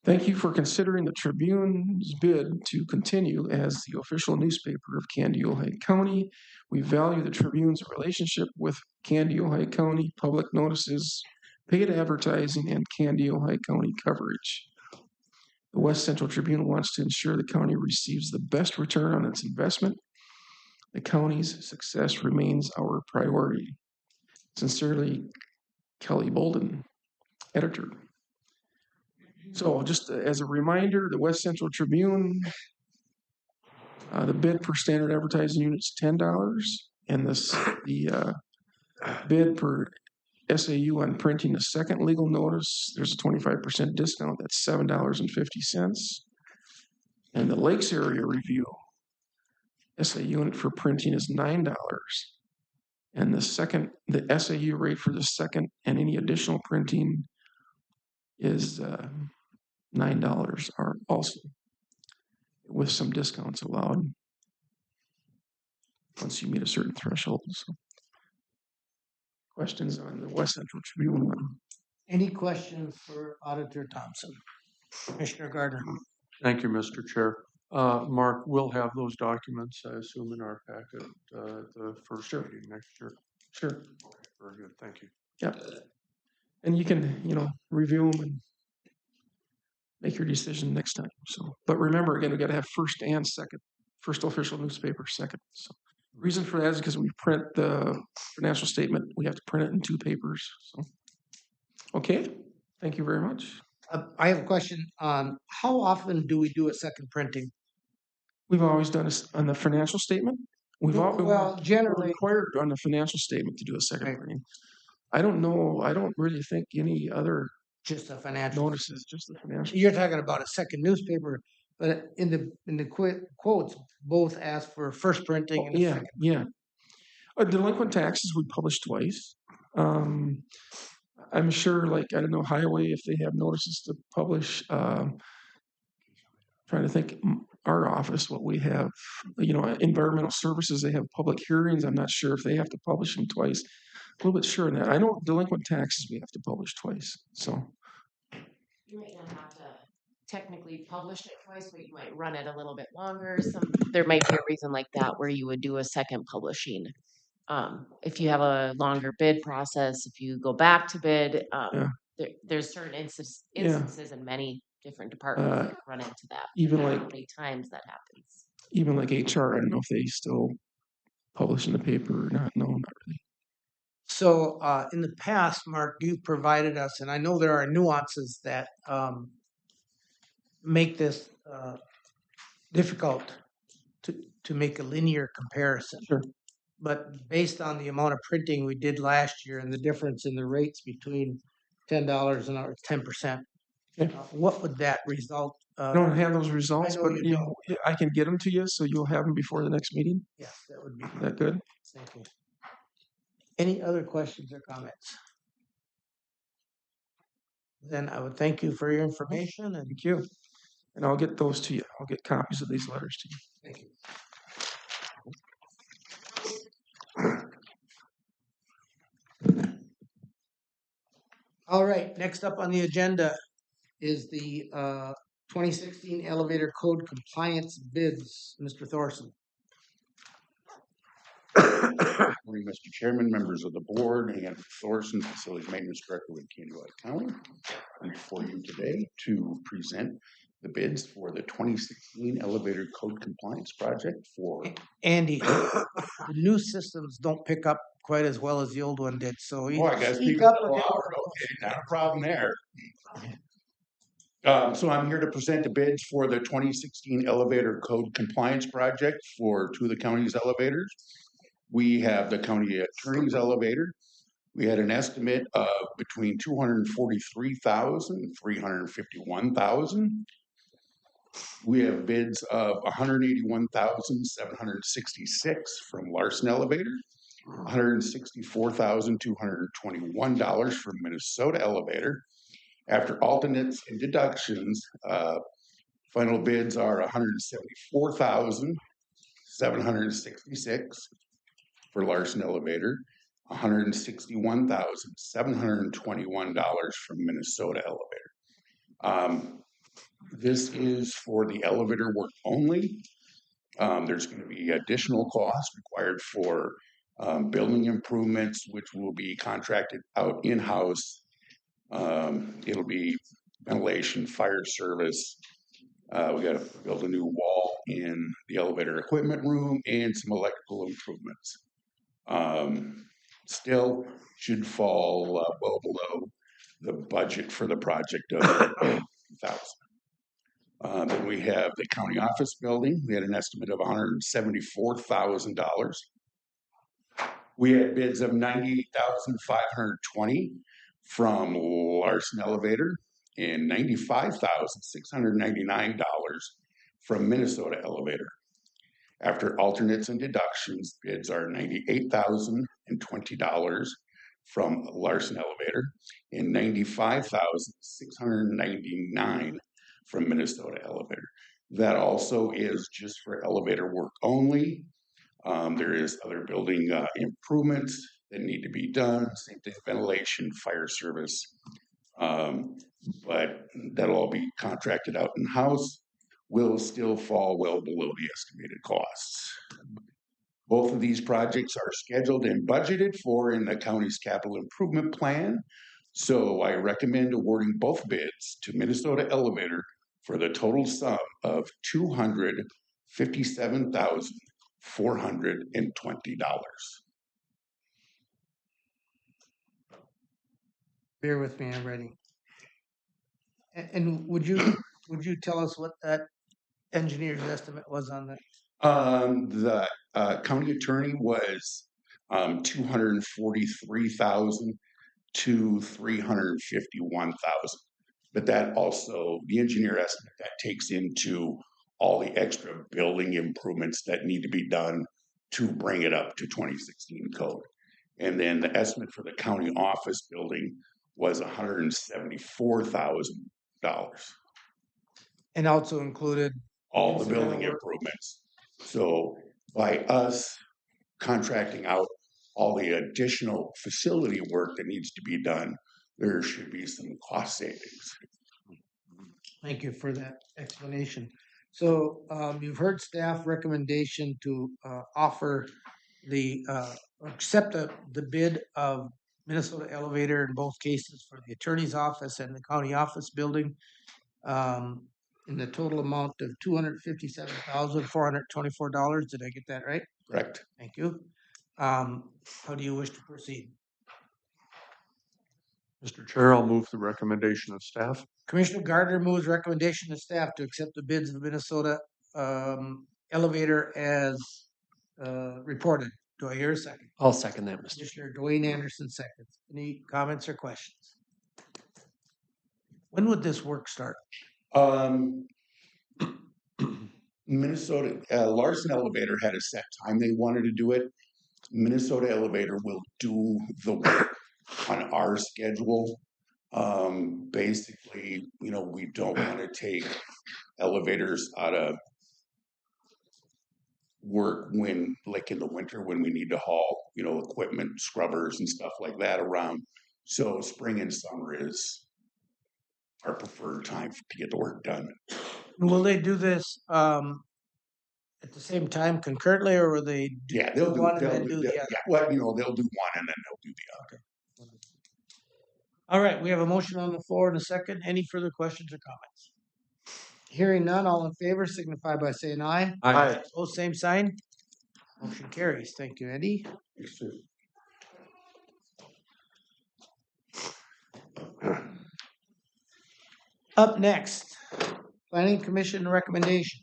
Thank you for considering the Tribune's bid to continue as the official newspaper of Candy, Ojai County. We value the Tribune's relationship with Candy, Ojai County, public notices, paid advertising, and Candy, Ojai County coverage. The West Central Tribune wants to ensure the county receives the best return on its investment. The county's success remains our priority. Sincerely, Kelly Bolden, editor. So just as a reminder, the West Central Tribune, the bid per standard advertising unit is $10, and the bid per SAU on printing a second legal notice. There's a 25% discount. That's $7.50. And the Lakes Area Review SAU unit for printing is $9. And the SAU rate for the second and any additional printing is $9 are also with some discounts allowed once you meet a certain threshold. So, questions on the West Central Tribune one? Any questions for Auditor Thompson? Commissioner Gardner? Thank you, Mr. Chair. Mark, we'll have those documents, I assume, in our packet, the first meeting next year. Sure. Very good, thank you. Yep. And you can, review them and make your decision next time. So, but remember, again, we got to have first and second, first official newspaper, second. So, reason for that is because we print the financial statement, we have to print it in 2 papers. So, okay, thank you very much. I have a question on how often do we do a second printing? We've always done this on the financial statement. Well, generally, required on the financial statement to do a second Right. printing. I don't know. I don't really think any other just a financial. notices, just the financial. You're talking about a second newspaper, but in the quotes, both ask for first printing and a Yeah, second. yeah. Delinquent taxes we publish twice. I'm sure, like, I don't know, highway, if they have notices to publish, trying to think, our office, what we have, environmental services, they have public hearings. I'm not sure if they have to publish them twice. A little bit sure on that. I know delinquent taxes we have to publish twice. So You might not have to technically publish it twice, but you might run it a little bit longer. There might be a reason like that where you would do a second publishing. If you have a longer bid process, if you go back to bid, there's certain instances in many different departments that run into that. even I don't know like how many times that happens. even like HR, I don't know if they still publish in the paper or not. No, not really. So in the past, Mark, you've provided us, and I know there are nuances that make this difficult to make a linear comparison. Sure. But based on the amount of printing we did last year and the difference in the rates between $10 an hour, 10%, what would that result? I don't have those results, I know but you don't. I can get them to you, so you'll have them before the next meeting. Yes, that would be Is that good? Thank you. Any other questions or comments? Then I would thank you for your information and Thank you. And I'll get those to you. I'll get copies of these letters to you. thank you. All right, next up on the agenda is the 2016 elevator code compliance bids. Mr. Thorson. Morning, Mr. Chairman, members of the board, and Thorson, Facilities Maintenance Director with Candy Lake County. I'm before you today to present the bids for the 2016 elevator code compliance project for. Andy, the new systems don't pick up quite as well as the old one did, so Oh, I guess speak people up. are loud. Okay, not a problem there. So I'm here to present the bids for the 2016 elevator code compliance project for 2 of the county's elevators. We have the county attorney's elevator. We had an estimate of between $243,000 and $351,000. We have bids of $181,766 from Larson Elevator, $164,221 from Minnesota Elevator. After alternates and deductions, final bids are $174,766 for Larson Elevator, $161,721 from Minnesota Elevator. This is for the elevator work only. There's going to be additional costs required for building improvements, which will be contracted out in-house. It'll be ventilation, fire service. We got to build a new wall in the elevator equipment room and some electrical improvements. Still should fall well below the budget for the project of $1,000. Then we have the county office building. We had an estimate of $174,000. We had bids of $98,520 from Larson Elevator and $95,699 from Minnesota Elevator. After alternates and deductions, bids are $98,020 from Larson Elevator and $95,699 from Minnesota Elevator. That also is just for elevator work only. There is other building improvements that need to be done, same thing, ventilation, fire service. But that'll all be contracted out in-house, will still fall well below the estimated costs. Both of these projects are scheduled and budgeted for in the county's capital improvement plan. So I recommend awarding both bids to Minnesota Elevator for the total sum of $257,420. Bear with me, I'm ready. And would you tell us what that engineer's estimate was on that? The county attorney was 243,000 to 351,000. But that also, the engineer estimate, that takes into all the extra building improvements that need to be done to bring it up to 2016 code. And then the estimate for the county office building was $174,000. And also included All the building improvements. So by us contracting out all the additional facility work that needs to be done, there should be some cost savings. Thank you for that explanation. So you've heard staff recommendation to offer accept the bid of Minnesota Elevator in both cases for the attorney's office and the county office building in the total amount of $257,424. Did I get that right? Correct. Thank you. How do you wish to proceed? Mr. Chair, I'll move the recommendation of staff. Commissioner Gardner moves recommendation to staff to accept the bids of Minnesota Elevator as reported. Do I hear a second? I'll second that, Mr. Commissioner Dwayne Anderson seconds. Any comments or questions? When would this work start? Minnesota, Larson Elevator had a set time they wanted to do it. Minnesota Elevator will do the work on our schedule. Basically, we don't want to take elevators out of work when, like in the winter, when we need to haul, equipment, scrubbers and stuff like that around. So spring and summer is our preferred time to get the work done. Will they do this at the same time concurrently, or will they do one and then do the other? Yeah, well, they'll do one and then they'll do the other. All right, we have a motion on the floor and a second. Any further questions or comments? Hearing none, all in favor signify by saying aye. Aye. Oh, same sign. Motion carries. Thank you, Andy. Yes, sir. Up next, Planning Commission recommendation.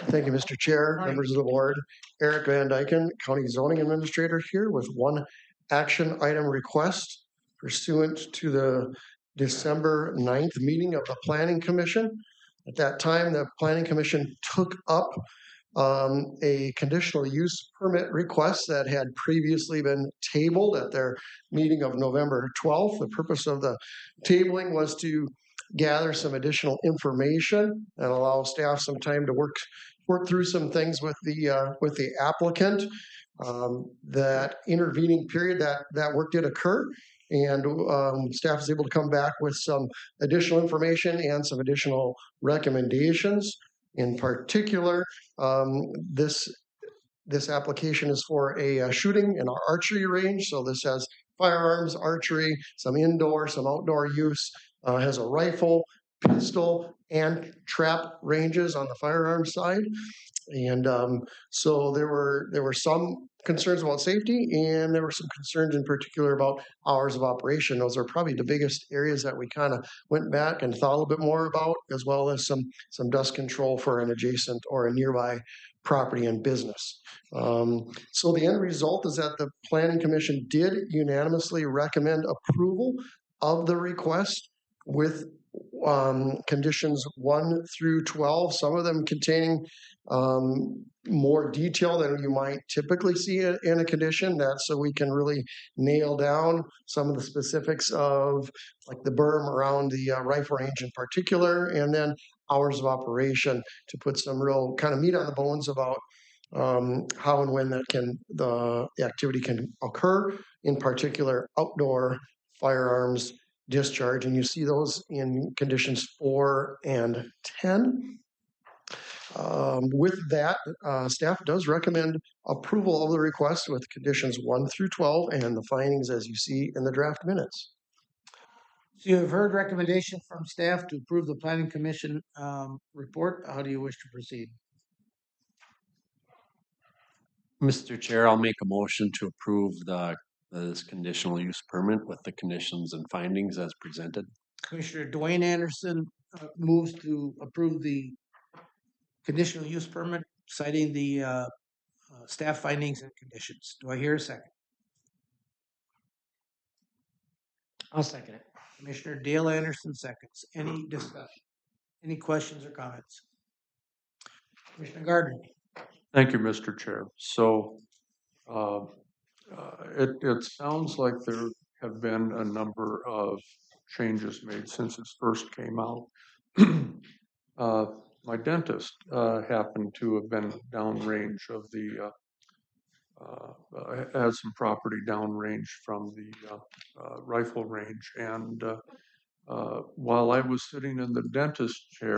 Thank you, Mr. Chair, members of the board. Eric Van Dyken, County Zoning Administrator, here with one action item request pursuant to the December 9th meeting of the Planning Commission. At that time, the Planning Commission took up a conditional use permit request that had previously been tabled at their meeting of November 12th. The purpose of the tabling was to gather some additional information and allow staff some time to work through some things with the applicant. That intervening period, that work did occur, and staff was able to come back with some additional information and some additional recommendations. In particular, this application is for a shooting and archery range. So this has firearms, archery, some indoor, some outdoor use, has a rifle, pistol, and trap ranges on the firearms side. And so there were some concerns about safety, and there were some concerns in particular about hours of operation. Those are probably the biggest areas that we kind of went back and thought a little bit more about, as well as some dust control for an adjacent or a nearby property and business. So the end result is that the Planning Commission did unanimously recommend approval of the request with conditions 1 through 12, some of them containing more detail than you might typically see in a condition. That's so we can really nail down some of the specifics of like the berm around the rifle range in particular, and then hours of operation to put some real kind of meat on the bones about how and when the activity can occur, in particular outdoor firearms discharge, and you see those in conditions 4 and 10. With that, staff does recommend approval of the request with conditions 1 through 12 and the findings as you see in the draft minutes. So you have heard recommendation from staff to approve the planning commission report. How do you wish to proceed? Mr. Chair, I'll make a motion to approve this conditional use permit with the conditions and findings as presented. Commissioner Dwayne Anderson moves to approve the conditional use permit, citing the staff findings and conditions. Do I hear a second? I'll second it. Commissioner Dale Anderson seconds. Any discussion? Any questions or comments? Commissioner Gardner. Thank you, Mr. Chair. So it sounds like there have been a number of changes made since it first came out. My dentist happened to have been downrange of the, has some property downrange from the rifle range. And while I was sitting in the dentist chair,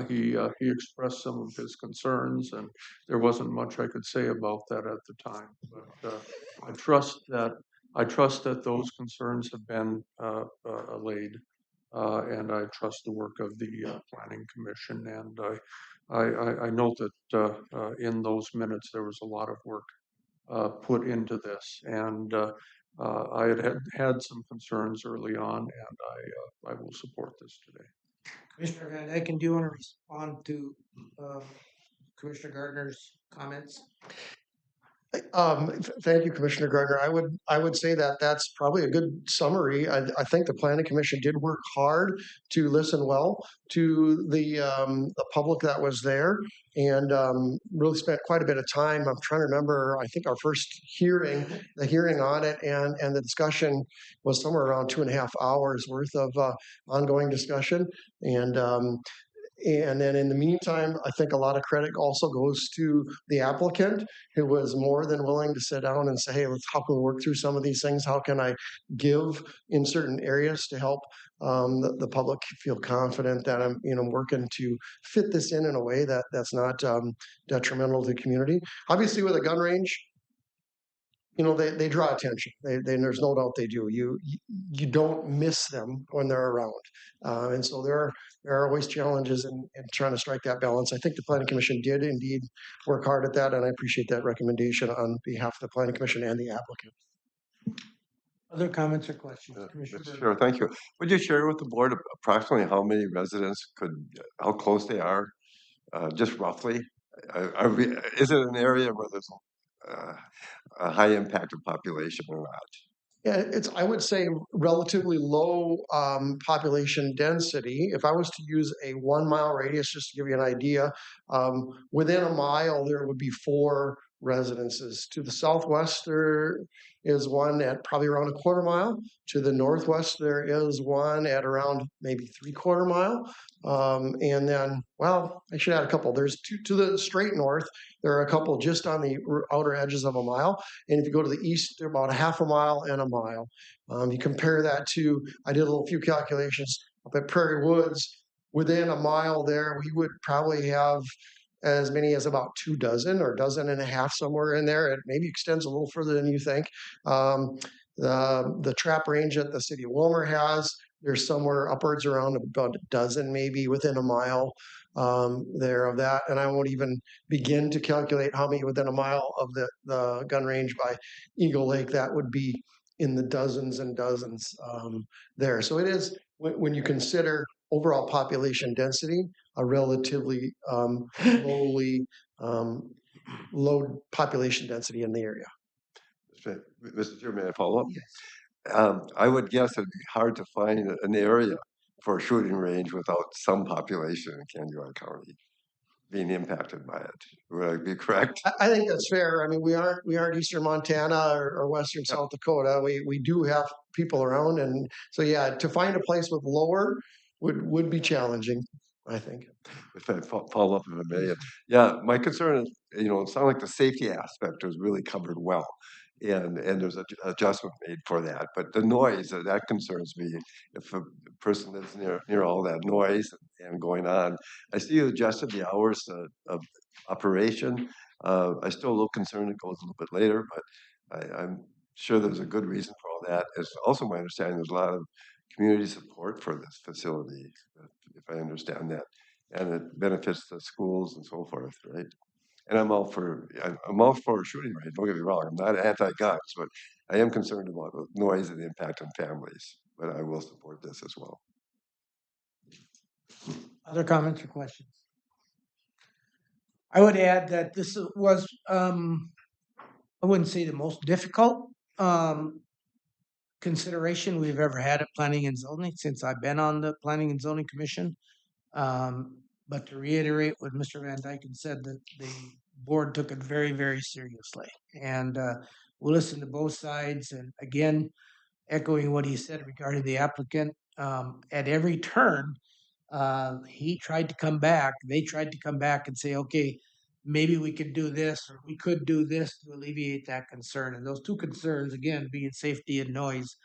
he expressed some of his concerns, and there wasn't much I could say about that at the time. But I trust that those concerns have been allayed, and I trust the work of the Planning Commission. And I note that in those minutes there was a lot of work put into this, and I had some concerns early on, and I will support this today. Commissioner Van Dyken, do you want to respond to Commissioner Gardner's comments? Thank you, Commissioner Gardner. I would say that that's probably a good summary. I think the Planning Commission did work hard to listen well to the public that was there, and really spent quite a bit of time. I'm trying to remember. I think our first hearing, the hearing on it, and the discussion was somewhere around 2.5 hours worth of ongoing discussion, and then in the meantime, I think a lot of credit also goes to the applicant, who was more than willing to sit down and say, hey, how can we work through some of these things? How can I give in certain areas to help the public feel confident that I'm working to fit this in a way that's not detrimental to the community. Obviously, with a gun range, they draw attention. There's no doubt they do. You don't miss them when they're around, and so there are always challenges in trying to strike that balance. I think the Planning Commission did indeed work hard at that, and I appreciate that recommendation on behalf of the Planning Commission and the applicant. Other comments or questions? Mr. Chair, thank you. Would you share with the board approximately how many residents how close they are, just roughly? Is it an area where there's a high impact of population or not? Yeah, I would say relatively low population density. If I was to use a 1 mile radius, just to give you an idea, within a mile there would be 4 residences. To the southwest there is one at probably around 1/4 mile. To the northwest there is one at around maybe 3/4 mile. And then, well, I should add a couple. There's two to the straight north. There are a couple just on the outer edges of a mile. And if you go to the east, they're about 1/2 mile and a mile. You compare that to, I did a few calculations up at Prairie Woods. Within a mile there, we would probably have as many as about 2 dozen or 1.5 dozen somewhere in there. It maybe extends a little further than you think. The trap range that the city of Willmar has, there's somewhere upwards around about 1 dozen maybe within a mile. there of that. And I won't even begin to calculate how many within a mile of the gun range by Eagle Lake. That would be in the dozens and dozens there. So it is, when you consider overall population density, a relatively lowly, low population density in the area. Mr. Chairman, may I follow up? Yes. I would guess it'd be hard to find an area for a shooting range without some population in Candioi County being impacted by it. Would I be correct? I think that's fair. I mean, we aren't eastern Montana or western South Dakota. We do have people around, and so yeah, to find a place with lower would be challenging, I think. If I follow up in a minute. Yeah, my concern is, it sounds like the safety aspect was really covered well. And there's an adjustment made for that. But the noise, that concerns me. If a person lives near all that noise and going on. I see you adjusted the hours of operation. I'm still a little concerned it goes a little bit later, but I'm sure there's a good reason for all that. It's also my understanding there's a lot of community support for this facility, if I understand that. And it benefits the schools and so forth, right? And I'm all for a shooting range. Don't get me wrong. I'm not anti-guns, but I am concerned about the noise and the impact on families. But I will support this as well. Other comments or questions? I would add that this was, I wouldn't say the most difficult consideration we've ever had at Planning and Zoning since I've been on the Planning and Zoning Commission. But to reiterate what Mr. Van Dyken said, that the board took it very, very seriously. And we'll listen to both sides. And again, echoing what he said regarding the applicant, at every turn, he tried to come back. They tried to come back and say, okay, maybe we could do this, or we could do this to alleviate that concern. And those two concerns, again, being safety and noise.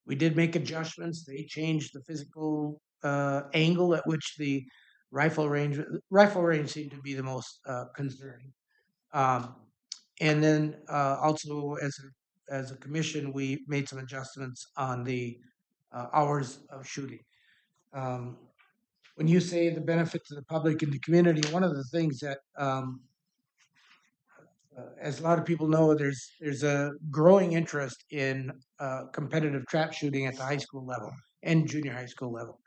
We did make adjustments. They changed the physical angle at which the rifle range seemed to be the most concerning. And then also as a commission, we made some adjustments on the hours of shooting. When you say the benefit to the public and the community, one of the things that as a lot of people know, there's a growing interest in competitive trap shooting at the high school level and junior high school level.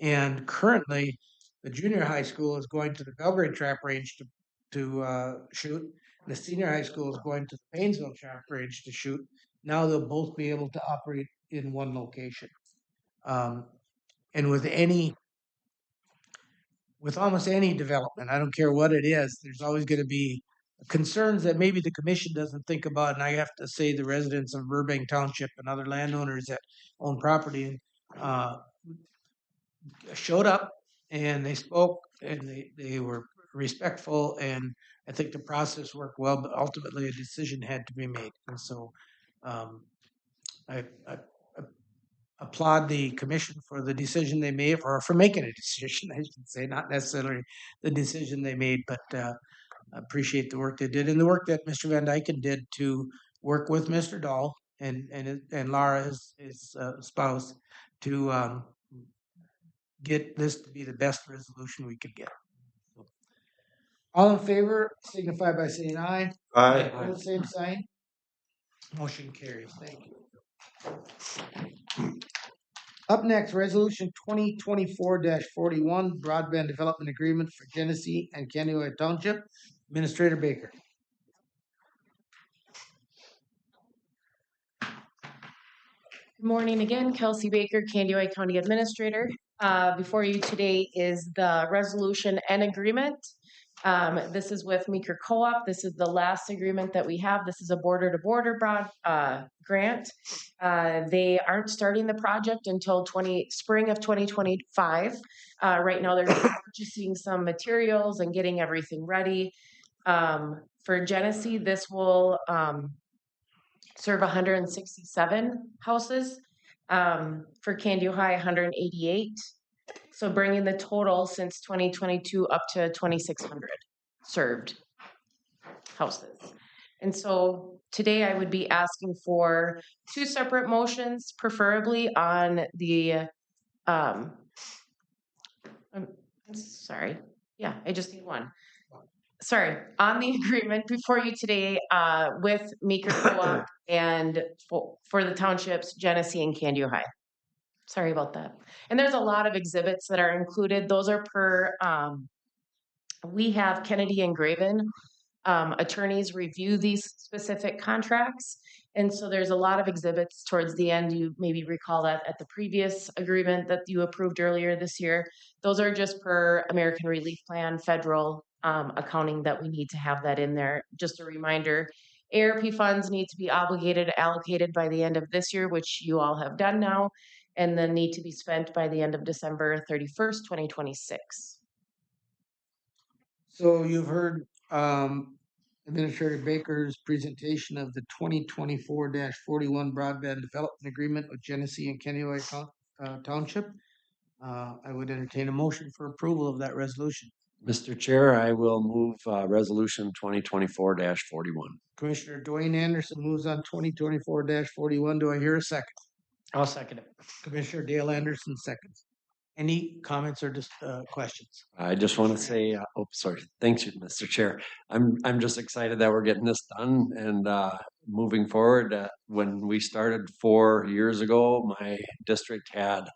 And currently, the junior high school is going to the Belgrade Trap Range to shoot. The senior high school is going to the Painesville Trap Range to shoot. Now they'll both be able to operate in one location. And with almost any development, I don't care what it is, there's always going to be concerns that maybe the commission doesn't think about. And I have to say the residents of Burbank Township and other landowners that own property showed up and they spoke and they were respectful, and I think the process worked well, but ultimately a decision had to be made. And so I applaud the commission for the decision they made, or for making a decision, I should say, not necessarily the decision they made, but I appreciate the work they did and the work that Mr. Van Dyken did to work with Mr. Dahl and Laura, his spouse, to get this to be the best resolution we could get. All in favor, signify by saying aye. Aye. All same sign. Motion carries. Thank you. Up next, Resolution 2024-41, Broadband Development Agreement for Genesee and Candioi Township. Administrator Baker. Good morning again, Kelsey Baker, Candioi County Administrator. Before you today is the resolution and agreement. This is with Meeker Co-op. This is the last agreement that we have. This is a border-to-border grant. They aren't starting the project until spring of 2025. Right now, they're purchasing some materials and getting everything ready. For Genesee, this will serve 167 houses. For Candioi, 188. So bringing the total since 2022 up to 2,600 served houses. And so today I would be asking for two separate motions, preferably on the, I'm Sorry. Yeah, I just need one. Sorry, on the agreement before you today, with Meeker Co-op and for the townships, Genesee and Candy High. Sorry about that. And there's a lot of exhibits that are included. Those are per, we have Kennedy and Graven attorneys review these specific contracts. And so there's a lot of exhibits towards the end. You maybe recall that at the previous agreement that you approved earlier this year. Those are just per American Relief Plan, federal accounting that we need to have that in there. Just a reminder, ARP funds need to be obligated, allocated by the end of this year, which you all have done now, and then need to be spent by the end of December 31st, 2026. So you've heard Administrator Baker's presentation of the 2024-41 broadband development agreement with Genesee and Kennewick Township. I would entertain a motion for approval of that resolution. Mr. Chair, I will move resolution 2024-41. Commissioner Dwayne Anderson moves on 2024-41. Do I hear a second? I'll second it. Commissioner Dale Anderson seconds. Any comments or just questions? I just want to say, sorry. Thanks, Mr. Chair. I'm just excited that we're getting this done and moving forward. When we started 4 years ago, my district had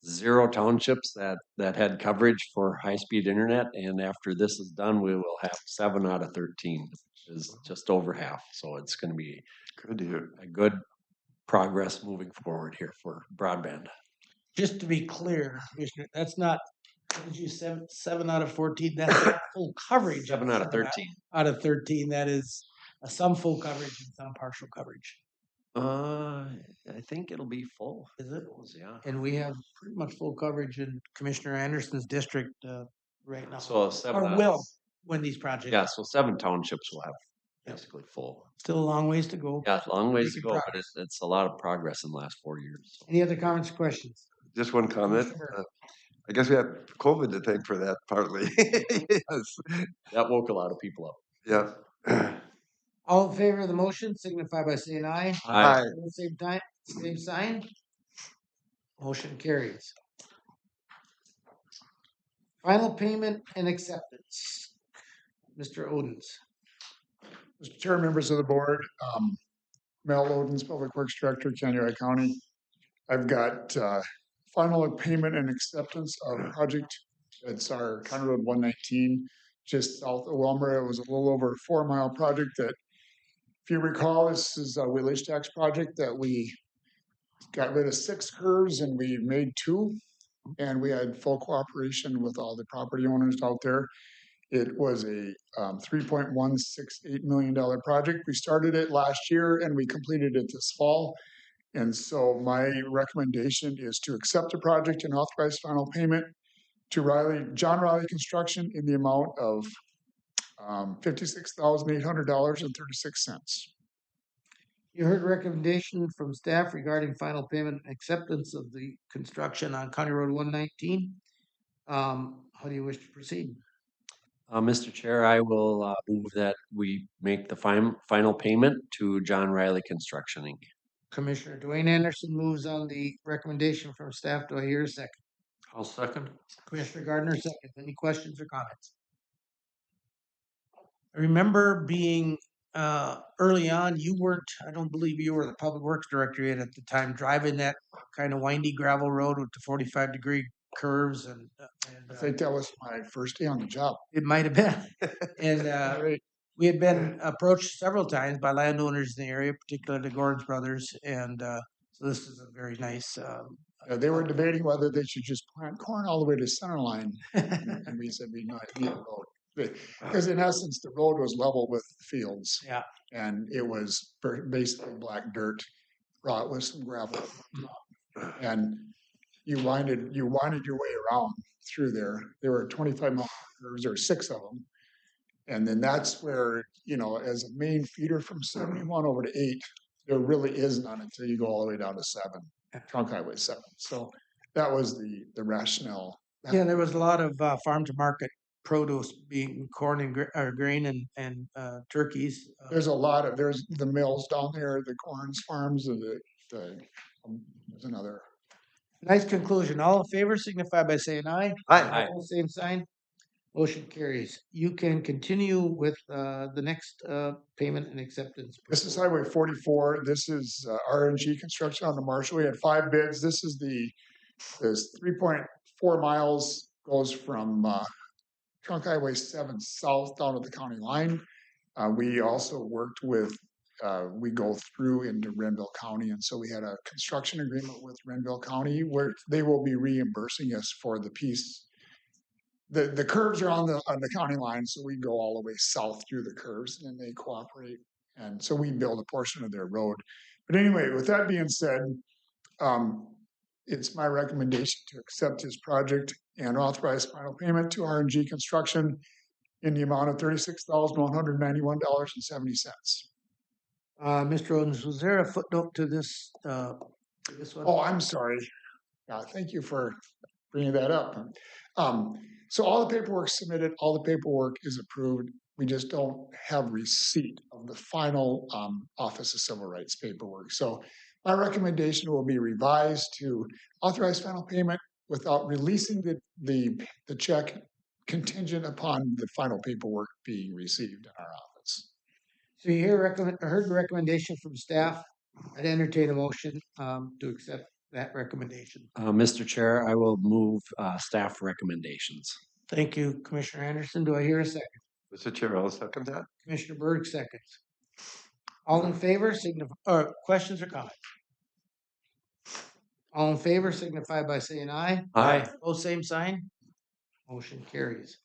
0 townships that had coverage for high-speed internet, and after this is done, we will have 7 out of 13, which is just over half. So it's going to be Good to hear. a good progress moving forward here for broadband. Just to be clear, Commissioner, that's not, what did you, 7 out of 14? That's not full coverage. 7 out of 13. Out of 13, that is some full coverage and some partial coverage. I think it'll be full. Is it? Yeah. And we have pretty much full coverage in Commissioner Anderson's district right now. So 7 Or out of- will, when these projects. Yeah, so 7 townships will have basically full. Still a long ways to go. Yeah, long ways to Making go, but progress. it's a lot of progress in the last 4 years. So. Any other comments or questions? Just one comment. Sure. I guess we have COVID to thank for that partly. Yes. That woke a lot of people up. Yeah. All in favor of the motion signify by saying aye. Aye. Same time, same sign. Motion carries. Final payment and acceptance. Mr. Odens. Mr. Chair, members of the board, Mel Odens, Public Works Director, Kennewick County. I've got final payment and acceptance of project. It's our County Road 119, just south of Wilmer. It was a little over a 4-mile project that, if you recall, this is a wheelage tax project that we got rid of 6 curves and we made 2. And we had full cooperation with all the property owners out there. It was a $3.168 million project. We started it last year and we completed it this fall. And so my recommendation is to accept the project and authorize final payment to John Riley Construction in the amount of $56,800.36. You heard recommendation from staff regarding final payment and acceptance of the construction on County Road 119. How do you wish to proceed? Mr. Chair, I will move that we make the final payment to John Riley Construction, Inc. Commissioner Dwayne Anderson moves on the recommendation from staff. Do I hear a second? I'll second. Commissioner Gardner seconds. Any questions or comments? I remember being early on, you weren't, I don't believe you were the public works director yet at the time, driving that kind of windy gravel road with the 45-degree curves and I think that was my first day on the job. it might have been. And we had been approached several times by landowners in the area, particularly the Gordons brothers. And so this is a very nice. They were debating whether they should just plant corn all the way to center line. And we said we not need a road. Because in essence, the road was level with the fields. Yeah. And it was basically black dirt, brought with some gravel. And you winded your way around through there. There were 25-mile curves, there were 6 of them. And then that's where, as a main feeder from 71 over to 8, there really is none until you go all the way down to 7, Trunk Highway 7. So that was the rationale. Yeah, there was a lot of farm to market produce being corn and grain and turkeys. There's the mills down there, the Corns farms, and there's another Nice conclusion. All in favor signify by saying aye. Aye. All same sign. Motion carries. You can continue with the next payment and acceptance. This is Highway 44. This is RNG construction on the Marshall. We had 5 bids. This 3.4 miles goes from Trunk Highway 7 south down to the county line. We also worked with, we go through into Renville County. And so we had a construction agreement with Renville County where they will be reimbursing us for the piece. The curves are on the county line, so we go all the way south through the curves and they cooperate. And so we build a portion of their road. But anyway, with that being said, it's my recommendation to accept his project and authorize final payment to RNG Construction in the amount of $36,191.70. Mr. Odens, was there a footnote to this? This one? Oh, I'm sorry. Thank you for bringing that up. So all the paperwork's submitted, all the paperwork is approved. We just don't have receipt of the final Office of Civil Rights paperwork. So my recommendation will be revised to authorize final payment without releasing the check contingent upon the final paperwork being received in our office. So you heard the recommendation from staff. I'd entertain a motion to accept that recommendation. Mr. Chair, I will move staff recommendations. Thank you, Commissioner Anderson. Do I hear a second? Mr. Chair, I'll second that. Commissioner Berg seconds. All in favor, signify, questions or comments? All in favor signify by saying aye. Aye. Oh, same sign. Motion carries.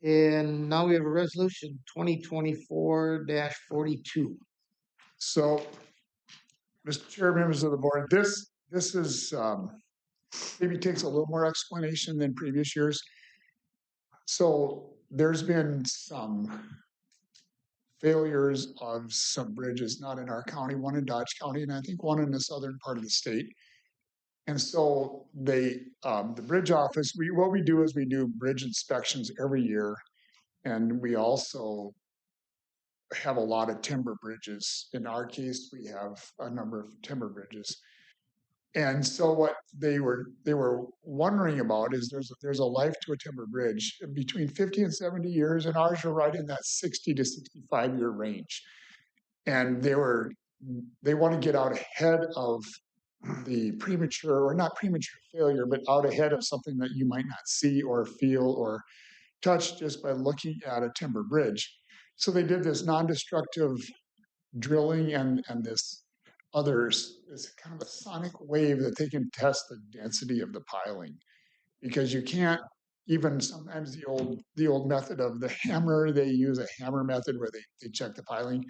And now we have a resolution 2024-42. So, Mr. Chair, members of the board, this is maybe takes a little more explanation than previous years. So there's been some failures of some bridges, not in our county, one in Dodge County, and I think one in the southern part of the state. And so the bridge office, what we do is we do bridge inspections every year, and we also have a lot of timber bridges. In our case, we have a number of timber bridges. And so what they were wondering about is there's a life to a timber bridge between 50 and 70 years, and ours are right in that 60 to 65 year range. And they want to get out ahead of the premature, or not premature failure, but out ahead of something that you might not see or feel or touch just by looking at a timber bridge. So they did this non-destructive drilling and this kind of a sonic wave that they can test the density of the piling, because you can't even sometimes the old method of the hammer, they use a hammer method where they check the piling.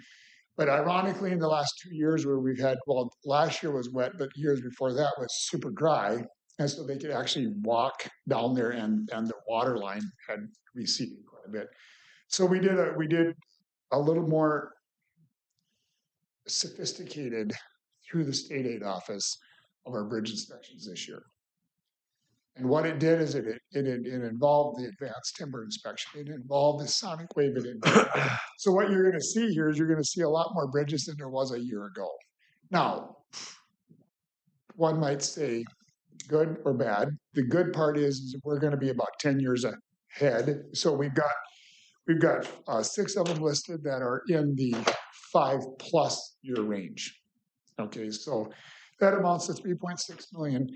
But ironically, in the last 2 years where we've had, well, last year was wet, but years before that was super dry. And so they could actually walk down there and the water line had receded quite a bit. So we did a little more sophisticated through the state aid office of our bridge inspections this year. And what it did is it involved the advanced timber inspection. It involved the sonic wave. So what you're going to see here is you're going to see a lot more bridges than there was a year ago. Now, one might say good or bad. The good part is we're going to be about 10 years ahead. So we've got 6 of them listed that are in the 5+ year range. Okay, so that amounts to $3.6 million.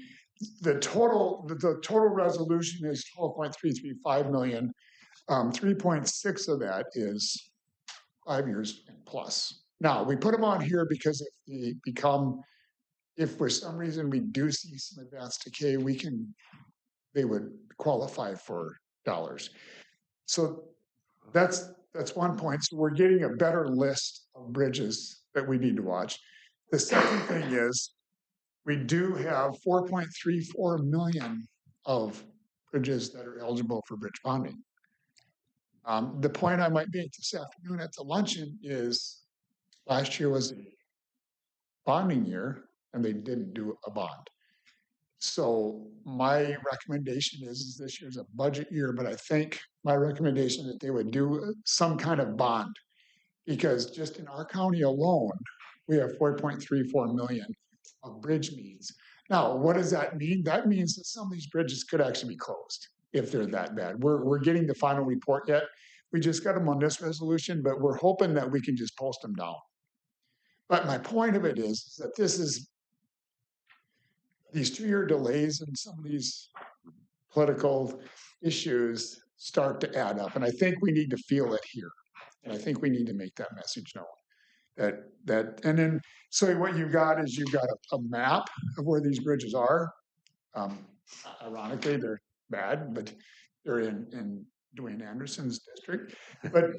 The total resolution is $12.335 million. 3.6 of that is 5 years and plus. Now we put them on here because if for some reason we do see some advanced decay, they would qualify for dollars. So that's one point. So we're getting a better list of bridges that we need to watch. The second thing is we do have 4.34 million of bridges that are eligible for bridge bonding. The point I might make this afternoon at the luncheon is last year was a bonding year and they didn't do a bond. So my recommendation is this year's a budget year, but I think my recommendation is that they would do some kind of bond, because just in our county alone, we have 4.34 million of bridge needs. Now, what does that mean? That means that some of these bridges could actually be closed if they're that bad. We're getting the final report yet. We just got them on this resolution, but we're hoping that we can just post them down. But my point of it is that these 2-year delays in some of these political issues start to add up. And I think we need to feel it here. And I think we need to make that message known. And then, so what you've got is you've got a map of where these bridges are. Ironically, they're bad, but they're in Dwayne Anderson's district. But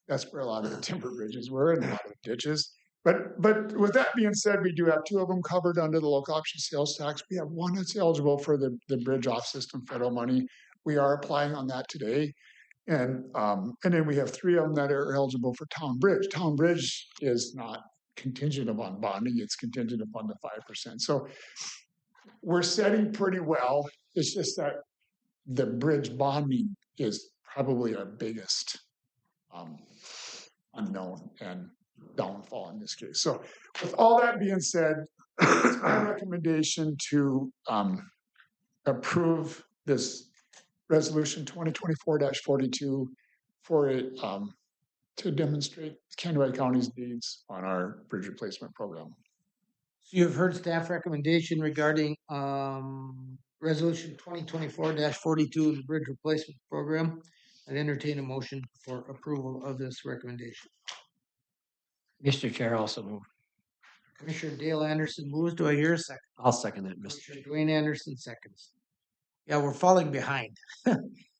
that's where a lot of the timber bridges were and a lot of the ditches. But with that being said, we do have 2 of them covered under the local option sales tax. We have 1 that's eligible for the bridge off system federal money. We are applying on that today. And then we have 3 of them that are eligible for Town Bridge. Town Bridge is not contingent upon bonding, it's contingent upon the 5%. So we're setting pretty well. It's just that the bridge bonding is probably our biggest unknown and downfall in this case. So with all that being said, it's my recommendation to approve this resolution 2024-42 for it to demonstrate Kansas County's needs on our bridge replacement program. So you've heard staff recommendation regarding resolution 2024-42, the bridge replacement program. I'd entertain a motion for approval of this recommendation. Mr. Chair, also move. Commissioner Dale Anderson moves. Do I hear a second? I'll second it, Mr. Commissioner Dwayne Anderson seconds. Yeah, we're falling behind.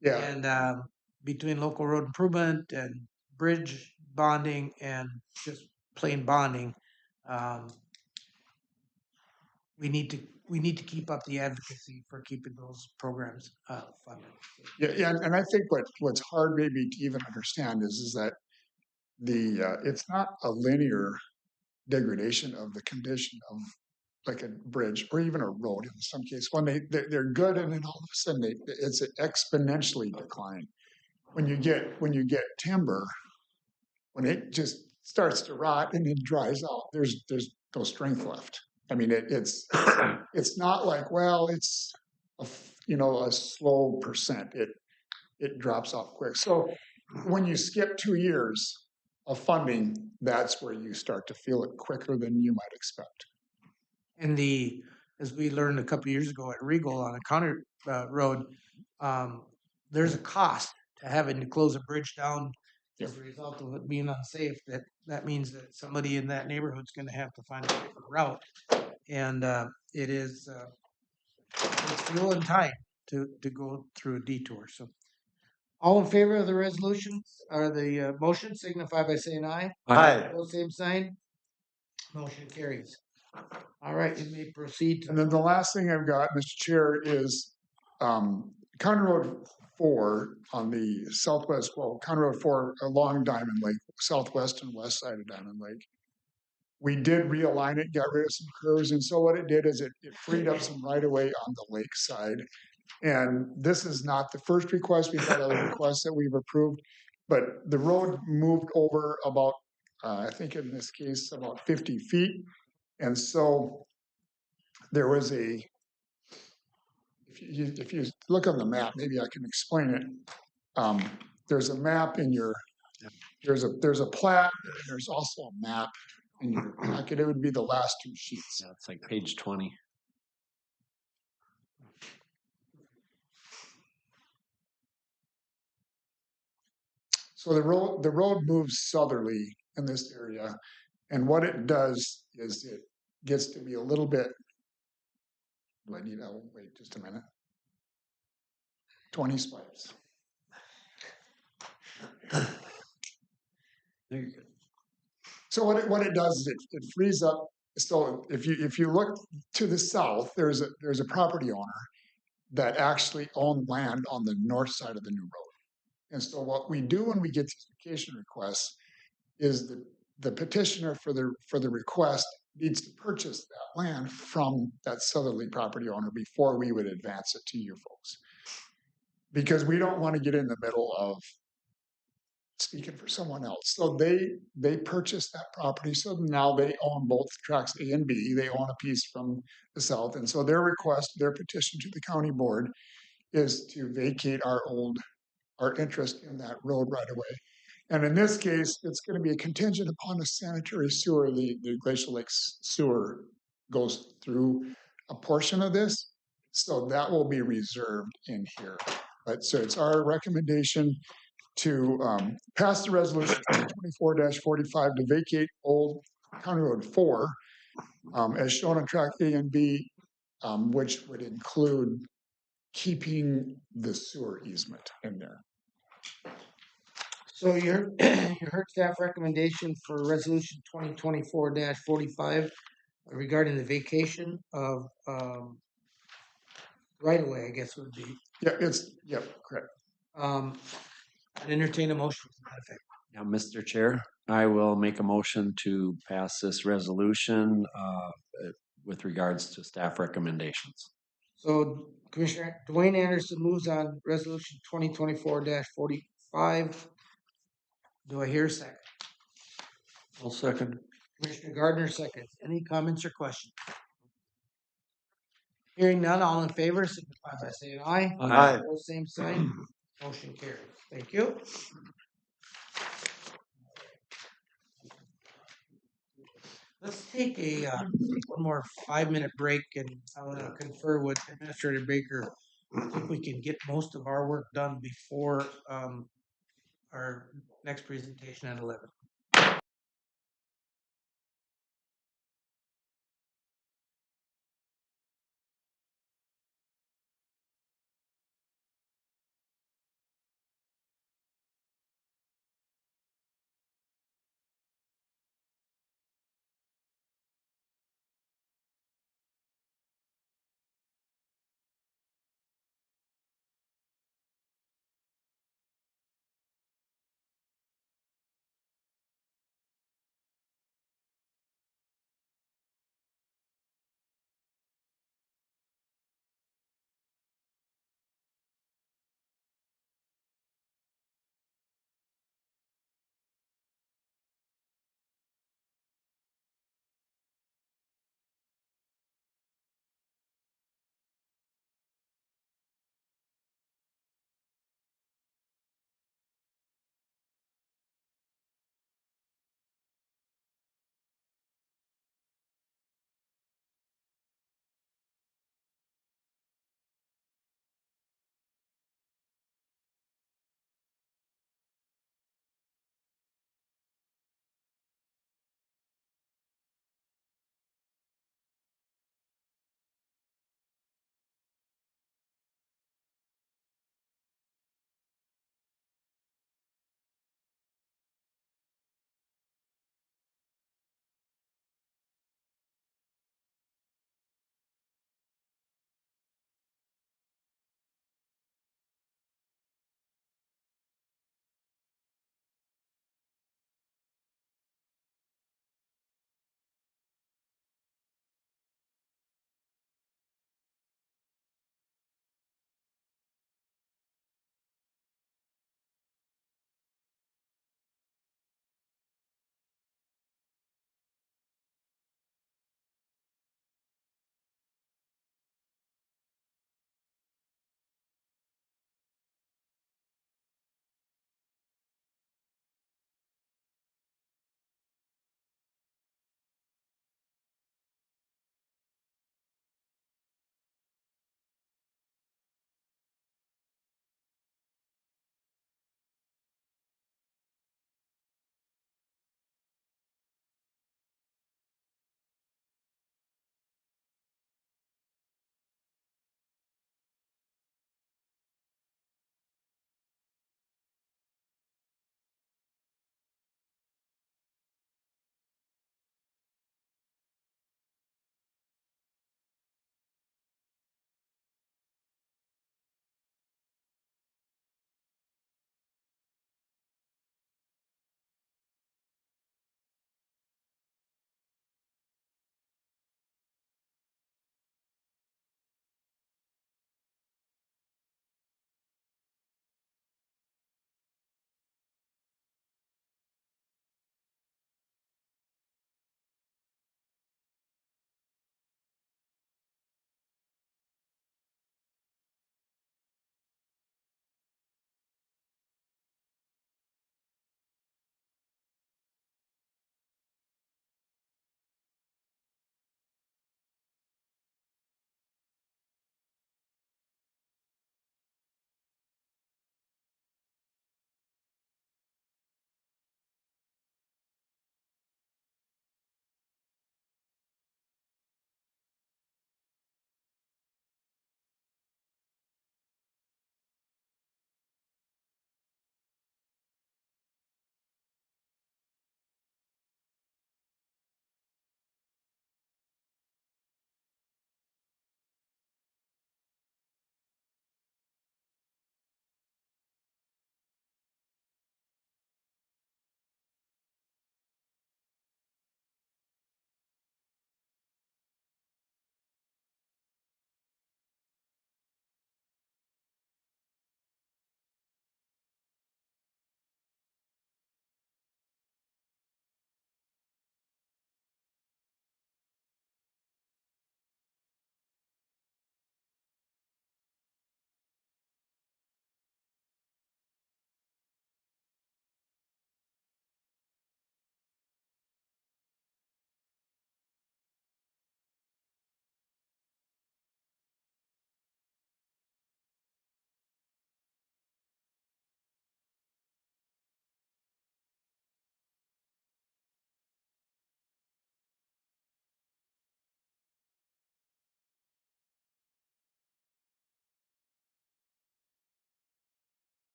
Yeah. And between local road improvement and bridge bonding and just plain bonding, we need to keep up the advocacy for keeping those programs funded. Yeah, and I think what's hard maybe to even understand is that it's not a linear degradation of the condition of like a bridge or even a road in some case. When they're good, and then all of a sudden it's exponentially declining. When you get timber, when it just starts to rot and it dries out, there's no strength left. I mean, it's not like, well, it's a slow percent. It drops off quick. So when you skip 2 years of funding, that's where you start to feel it quicker than you might expect. And as we learned a couple of years ago at Regal on a county road, there's a cost to having to close a bridge down as a result of it being unsafe. That means that somebody in that neighborhood's going to have to find a different route, and it's fuel and time to go through a detour. So, all in favor of the resolution or the motion, signify by saying aye. Aye. Opposed, same sign. Motion carries. All right, you may proceed. And then the last thing I've got, Mr. Chair, is County Road 4 on the southwest, County Road 4 along Diamond Lake, southwest and west side of Diamond Lake. We did realign it, got rid of some curves, and so what it did is it freed up some right of way on the lake side. And this is not the first request. We've had other requests that we've approved, but the road moved over about, I think in this case, about 50 feet. And so there was if you look on the map, maybe I can explain it. There's a map in there's a plat, and there's also a map in your packet. It would be the last 2 sheets. Yeah, it's like page 20. So the road moves southerly in this area, and what it does is it gets to be a little bit. Do I need? Oh, wait just a minute. 20 swipes. There you go. So what it does is it frees up. So if you look to the south, there's a property owner that actually owned land on the north side of the new road. And so what we do when we get these vacation requests is the petitioner for the request needs to purchase that land from that southerly property owner before we would advance it to you folks. Because we don't want to get in the middle of speaking for someone else. So they purchased that property. So now they own both tracks A and B. They own a piece from the south. And so their request, their petition to the county board is to vacate our interest in that road right away. And in this case, it's going to be a contingent upon a sanitary sewer. The Glacial Lakes sewer goes through a portion of this. So that will be reserved in here. But so it's our recommendation to pass the resolution 24-45 to vacate Old County Road 4 as shown on track A and B, which would include keeping the sewer easement in there. So you heard staff recommendation for resolution 2024-45 regarding the vacation of right away, I guess would be. Yeah, correct. I'd entertain a motion to that effect. Yeah, Mr. Chair, I will make a motion to pass this resolution with regards to staff recommendations. So Commissioner Dwayne Anderson moves on resolution 2024-45. Do I hear a second? I'll second. Commissioner Gardner seconds. Any comments or questions? Hearing none, all in favor, signify by saying aye. Aye. Opposed, same sign. Motion carries. Thank you. Let's take a one more 5-minute break, and I want to confer with Administrator Baker. I think we can get most of our work done before our next presentation at 11.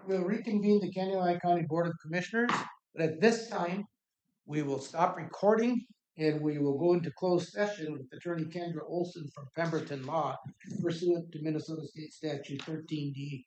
we'll reconvene the Kansas County Board of Commissioners, but at this time, we will stop recording and we will go into closed session with Attorney Kendra Olson from Pemberton Law pursuant to Minnesota State Statute 13D